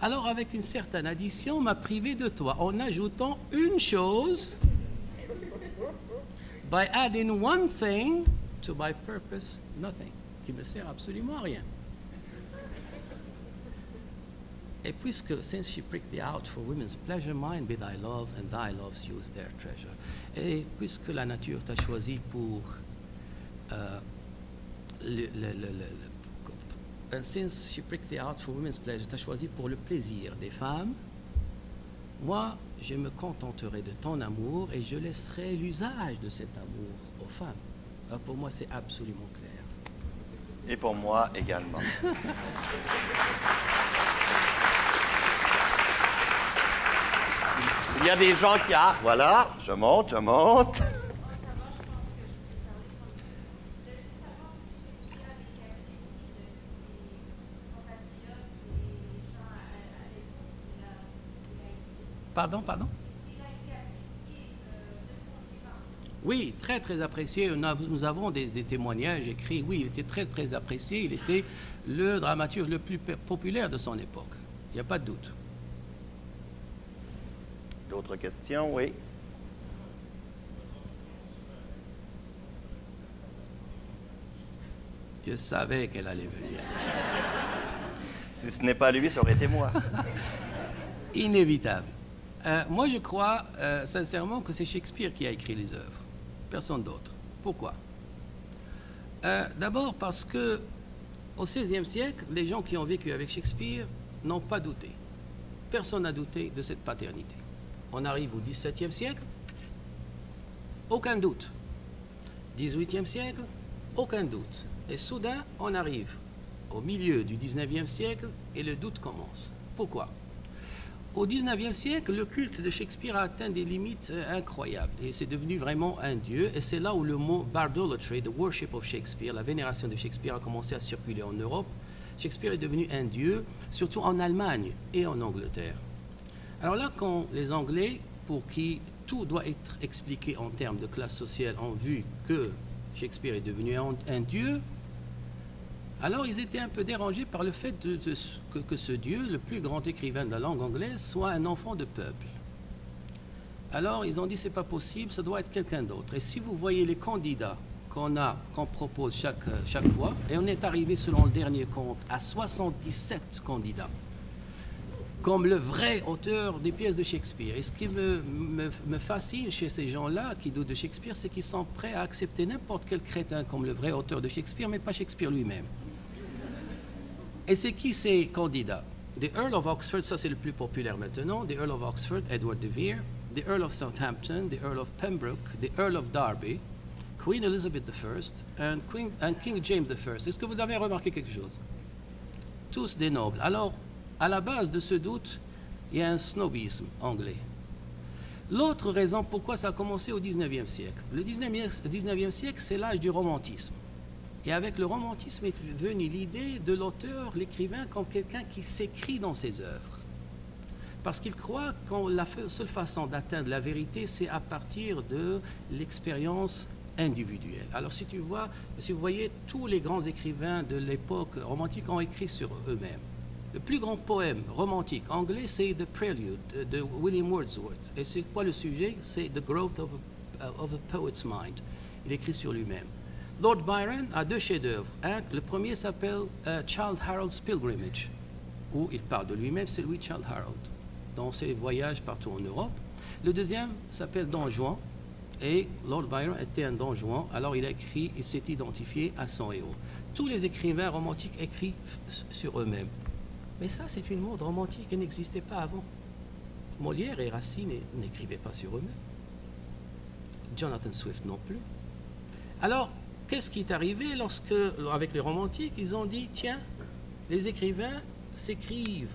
alors avec une certaine addition, m'a privé de toi en ajoutant une chose, by adding one thing to my purpose nothing, qui me sert absolument à rien. Et puisque, since she pricked thee out for women's pleasure, mine be thy love, and thy love's use their treasure. Et puisque la nature t'a choisi pour and since she pricked thee out for women's pleasure, t'a choisi pour le plaisir des femmes, moi, je me contenterai de ton amour et je laisserai l'usage de cet amour aux femmes. Alors pour moi, c'est absolument clair. Et pour moi également. Il y a des gens qui... Ah, voilà, je monte. Pardon? Oui, très, très apprécié. Nous avons des témoignages écrits. Oui, il était très, très apprécié. Il était le dramaturge le plus populaire de son époque. Il n'y a pas de doute. D'autres questions? Oui. Je savais qu'elle allait venir. Si ce n'est pas lui, ça aurait été moi. Inévitable. Moi, je crois sincèrement que c'est Shakespeare qui a écrit les œuvres. Personne d'autre. Pourquoi? D'abord parce que au XVIe siècle, les gens qui ont vécu avec Shakespeare n'ont pas douté. Personne n'a douté de cette paternité. On arrive au XVIIe siècle, aucun doute. XVIIIe siècle, aucun doute. Et soudain, on arrive au milieu du XIXe siècle et le doute commence. Pourquoi? Au XIXe siècle, le culte de Shakespeare a atteint des limites incroyables et c'est devenu vraiment un dieu. Et c'est là où le mot bardolatry, the worship of Shakespeare, la vénération de Shakespeare a commencé à circuler en Europe. Shakespeare est devenu un dieu, surtout en Allemagne et en Angleterre. Alors là, quand les Anglais, pour qui tout doit être expliqué en termes de classe sociale, ont vu que Shakespeare est devenu un dieu, alors ils étaient un peu dérangés par le fait que ce dieu, le plus grand écrivain de la langue anglaise, soit un enfant de peuple. Alors ils ont dit c'est pas possible, ça doit être quelqu'un d'autre. Et si vous voyez les candidats qu'on propose chaque fois, et on est arrivé selon le dernier compte à 77 candidats. comme le vrai auteur des pièces de Shakespeare. Et ce qui me fascine chez ces gens-là qui doutent de Shakespeare, c'est qu'ils sont prêts à accepter n'importe quel crétin comme le vrai auteur de Shakespeare, mais pas Shakespeare lui-même. Et c'est qui ces candidats? The Earl of Oxford, ça c'est le plus populaire maintenant, the Earl of Oxford, Edward de Vere, the Earl of Southampton, the Earl of Pembroke, the Earl of Derby, Queen Elizabeth I and King James I. Est-ce que vous avez remarqué quelque chose? Tous des nobles. Alors, à la base de ce doute, il y a un snobisme anglais. L'autre raison pourquoi ça a commencé au XIXe siècle. Le XIXe siècle, c'est l'âge du romantisme. Et avec le romantisme est venue l'idée de l'auteur, l'écrivain, comme quelqu'un qui s'écrit dans ses œuvres. Parce qu'il croit que la seule façon d'atteindre la vérité, c'est à partir de l'expérience individuelle. Alors si vous voyez, tous les grands écrivains de l'époque romantique ont écrit sur eux-mêmes. Le plus grand poème romantique anglais, c'est The Prelude de William Wordsworth. Et c'est quoi le sujet? C'est The Growth of a Poet's Mind. Il écrit sur lui-même. Lord Byron a deux chefs-d'œuvre. Le premier s'appelle Childe Harold's Pilgrimage, où il parle de lui-même, c'est Louis Childe Harold, dans ses voyages partout en Europe. Le deuxième s'appelle Don Juan, et Lord Byron était un Don Juan, alors il a écrit, il s'est identifié à son héros. Tous les écrivains romantiques écrivent sur eux-mêmes. Mais ça, c'est une mode romantique qui n'existait pas avant. Molière et Racine n'écrivaient pas sur eux-mêmes. Jonathan Swift non plus. Alors, qu'est-ce qui est arrivé lorsque, avec les romantiques, ils ont dit, tiens, les écrivains s'écrivent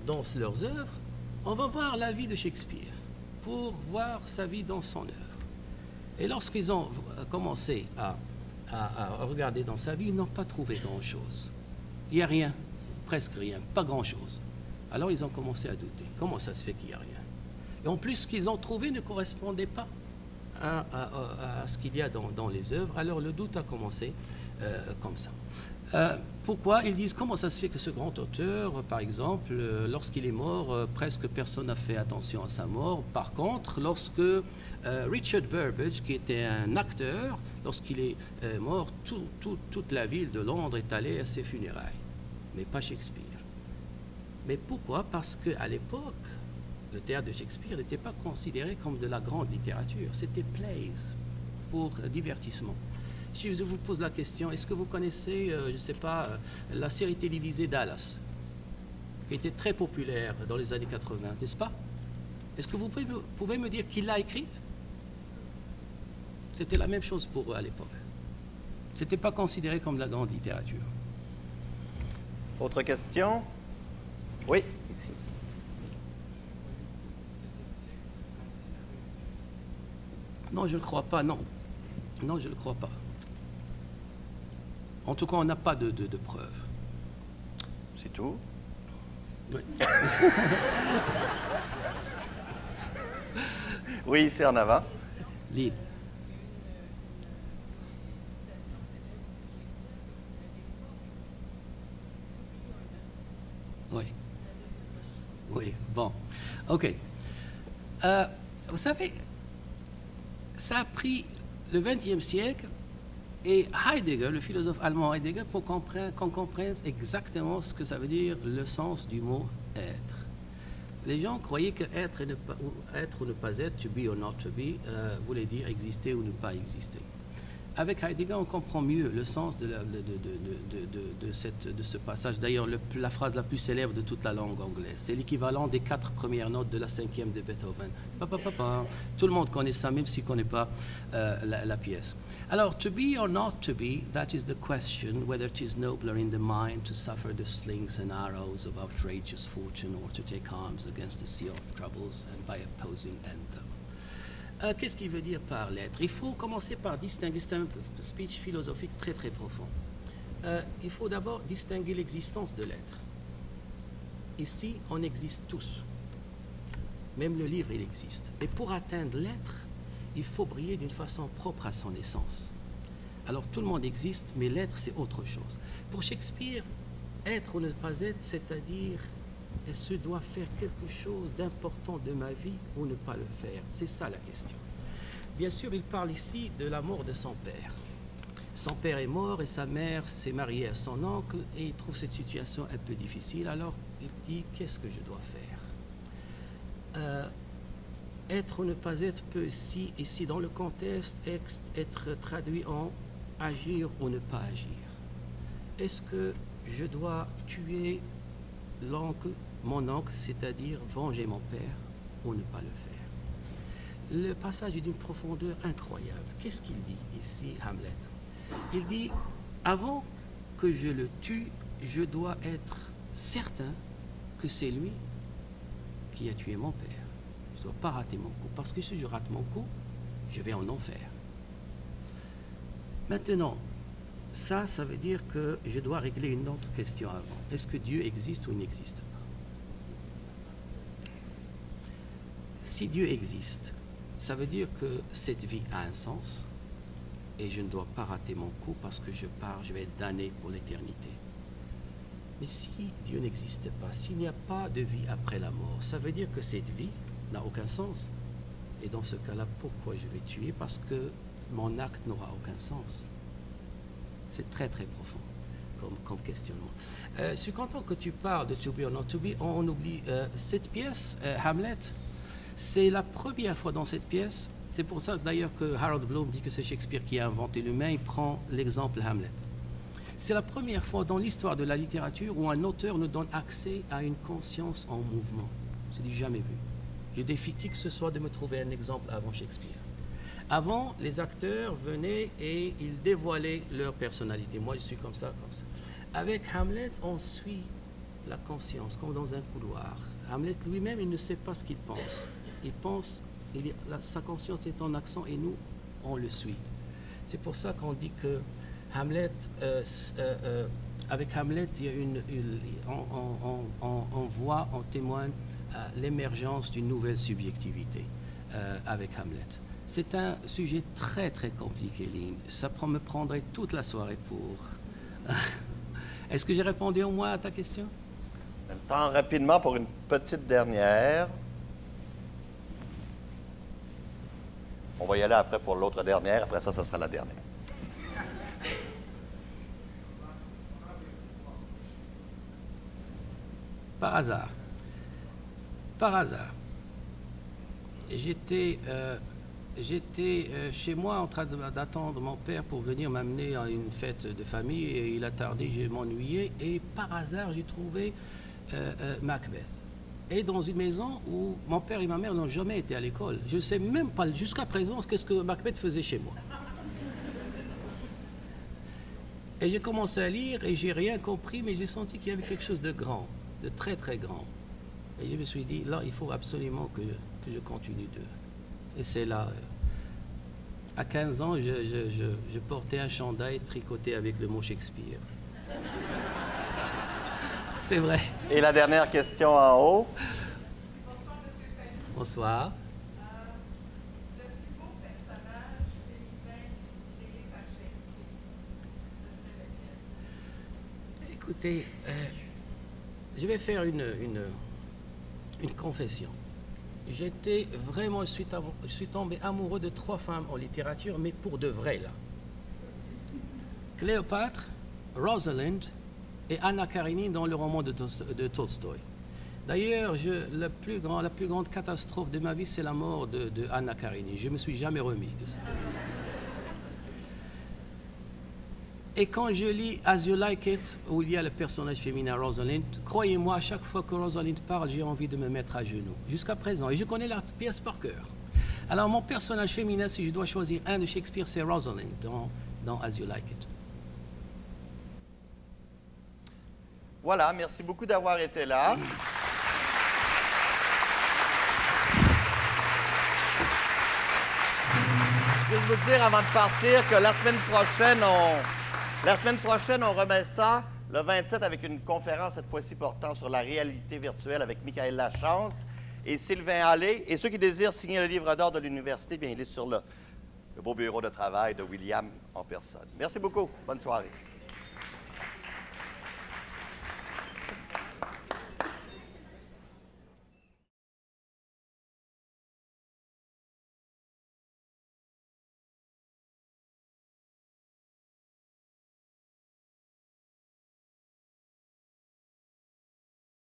dans leurs œuvres, on va voir la vie de Shakespeare pour voir sa vie dans son œuvre. Et lorsqu'ils ont commencé à regarder dans sa vie, ils n'ont pas trouvé grand-chose. Il n'y a rien, presque rien, pas grand-chose. Alors ils ont commencé à douter. Comment ça se fait qu'il n'y a rien? Et en plus, ce qu'ils ont trouvé ne correspondait pas à ce qu'il y a dans les œuvres. Alors le doute a commencé comme ça. Pourquoi? Ils disent, comment ça se fait que ce grand auteur, par exemple, lorsqu'il est mort, presque personne n'a fait attention à sa mort. Par contre, lorsque Richard Burbage, qui était un acteur, lorsqu'il est mort, toute la ville de Londres est allée à ses funérailles, mais pas Shakespeare. Mais pourquoi? Parce qu'à l'époque, le théâtre de Shakespeare n'était pas considéré comme de la grande littérature, c'était plays, pour divertissement. Si je vous pose la question, est-ce que vous connaissez, je ne sais pas, la série télévisée Dallas, qui était très populaire dans les années 80, n'est-ce pas? Est-ce que vous pouvez me dire qui l'a écrite? C'était la même chose pour eux à l'époque. Ce n'était pas considéré comme de la grande littérature. Autre question? Oui, ici. Non, je ne le crois pas, non. Non, je ne le crois pas. En tout cas, on n'a pas de preuves. C'est tout? Oui. Oui, c'est en avant. Lille. Oui. Oui, bon. OK. Vous savez, ça a pris le XXe siècle et Heidegger, le philosophe allemand Heidegger, pour qu'on comprenne exactement ce que ça veut dire, le sens du mot être. Les gens croyaient que être ou ne pas être, to be or not to be, voulait dire exister ou ne pas exister. Avec Heidegger, on comprend mieux le sens de ce passage. D'ailleurs, la phrase la plus célèbre de toute la langue anglaise, c'est l'équivalent des 4 premières notes de la 5e de Beethoven. Tout le monde connaît ça, même s'il ne connaît pas la pièce. Alors, to be or not to be, that is the question, whether it is nobler in the mind to suffer the slings and arrows of outrageous fortune or to take arms against a sea of troubles and by opposing end them. Qu'est-ce qu'il veut dire par l'être? Il faut commencer par distinguer, c'est un speech philosophique très très profond. Il faut d'abord distinguer l'existence de l'être. Ici, on existe tous. Même le livre, il existe. Et pour atteindre l'être, il faut briller d'une façon propre à son essence. Alors tout le monde existe, mais l'être, c'est autre chose. Pour Shakespeare, être ou ne pas être, c'est-à-dire est-ce que je dois faire quelque chose d'important de ma vie ou ne pas le faire? C'est ça la question. Bien sûr, il parle ici de la mort de son père. Son père est mort et sa mère s'est mariée à son oncle et il trouve cette situation un peu difficile. Alors il dit, qu'est-ce que je dois faire? Être ou ne pas être peut ici dans le contexte être traduit en agir ou ne pas agir. Est-ce que je dois tuer mon oncle, c'est-à-dire venger mon père, ou ne pas le faire? Le passage est d'une profondeur incroyable. Qu'est-ce qu'il dit ici, Hamlet? Il dit, avant que je le tue, je dois être certain que c'est lui qui a tué mon père. Je ne dois pas rater mon coup, parce que si je rate mon coup, je vais en enfer. Maintenant, ça veut dire que je dois régler une autre question avant. Est-ce que Dieu existe ou n'existe pas? Si Dieu existe, ça veut dire que cette vie a un sens et je ne dois pas rater mon coup parce que je pars, je vais être damné pour l'éternité. Mais si Dieu n'existe pas, s'il n'y a pas de vie après la mort, ça veut dire que cette vie n'a aucun sens. Et dans ce cas-là, pourquoi je vais tuer? Parce que mon acte n'aura aucun sens. C'est très très profond comme questionnement. Je suis content que tu parles de To Be or Not To Be. On oublie cette pièce, Hamlet, c'est la première fois dans cette pièce. C'est pour ça d'ailleurs que Harold Bloom dit que c'est Shakespeare qui a inventé l'humain. Il prend l'exemple Hamlet. C'est la première fois dans l'histoire de la littérature où un auteur nous donne accès à une conscience en mouvement. C'est du jamais vu. Je défie qui que ce soit de me trouver un exemple avant Shakespeare. Avant, les acteurs venaient et ils dévoilaient leur personnalité. Moi, je suis comme ça, comme ça. Avec Hamlet, on suit la conscience, comme dans un couloir. Hamlet lui-même, il ne sait pas ce qu'il pense. Il pense, sa conscience est en action et nous, on le suit. C'est pour ça qu'on dit que Hamlet, avec Hamlet, il y a on voit, on témoigne l'émergence d'une nouvelle subjectivité avec Hamlet. C'est un sujet très très compliqué, Lynn. Ça me prendrait toute la soirée pour... Est-ce que j'ai répondu au moins à ta question? Le temps rapidement pour une petite dernière. On va y aller après pour l'autre dernière. Après ça, ça sera la dernière. Par hasard. Par hasard. J'étais chez moi en train d'attendre mon père pour venir m'amener à une fête de famille et il a tardé, je m'ennuyais et par hasard j'ai trouvé Macbeth. Et dans une maison où mon père et ma mère n'ont jamais été à l'école. Je ne sais même pas jusqu'à présent qu'est-ce que Macbeth faisait chez moi. Et j'ai commencé à lire et j'ai rien compris, mais j'ai senti qu'il y avait quelque chose de grand, de très très grand. Et je me suis dit, là, il faut absolument que je continue de... Et c'est là, à 15 ans, je portais un chandail tricoté avec le mot Shakespeare. C'est vrai. Et la dernière question en haut. Bonsoir, M. Fanny. Bonsoir. Le plus beau personnage féminin créé par Shakespeare, ce serait lequel? Écoutez, je vais faire une confession. Je suis tombé amoureux de 3 femmes en littérature, mais pour de vrai, là. Cléopâtre, Rosalind et Anna Karénine dans le roman de Tolstoï. D'ailleurs, la plus grande catastrophe de ma vie, c'est la mort de Anna Karénine. Je ne me suis jamais remis de ça. Et quand je lis As You Like It, où il y a le personnage féminin Rosalind, croyez-moi, à chaque fois que Rosalind parle, j'ai envie de me mettre à genoux. Jusqu'à présent. Et je connais la pièce par cœur. Alors, mon personnage féminin, si je dois choisir un de Shakespeare, c'est Rosalind dans As You Like It. Voilà, merci beaucoup d'avoir été là. Je vais vous dire avant de partir que la semaine prochaine, on remet ça le 27 avec une conférence, cette fois-ci portant sur la réalité virtuelle avec Michael Lachance et Sylvain Allais. Et ceux qui désirent signer le livre d'or de l'université, bien, il est sur le beau bureau de travail de William en personne. Merci beaucoup. Bonne soirée.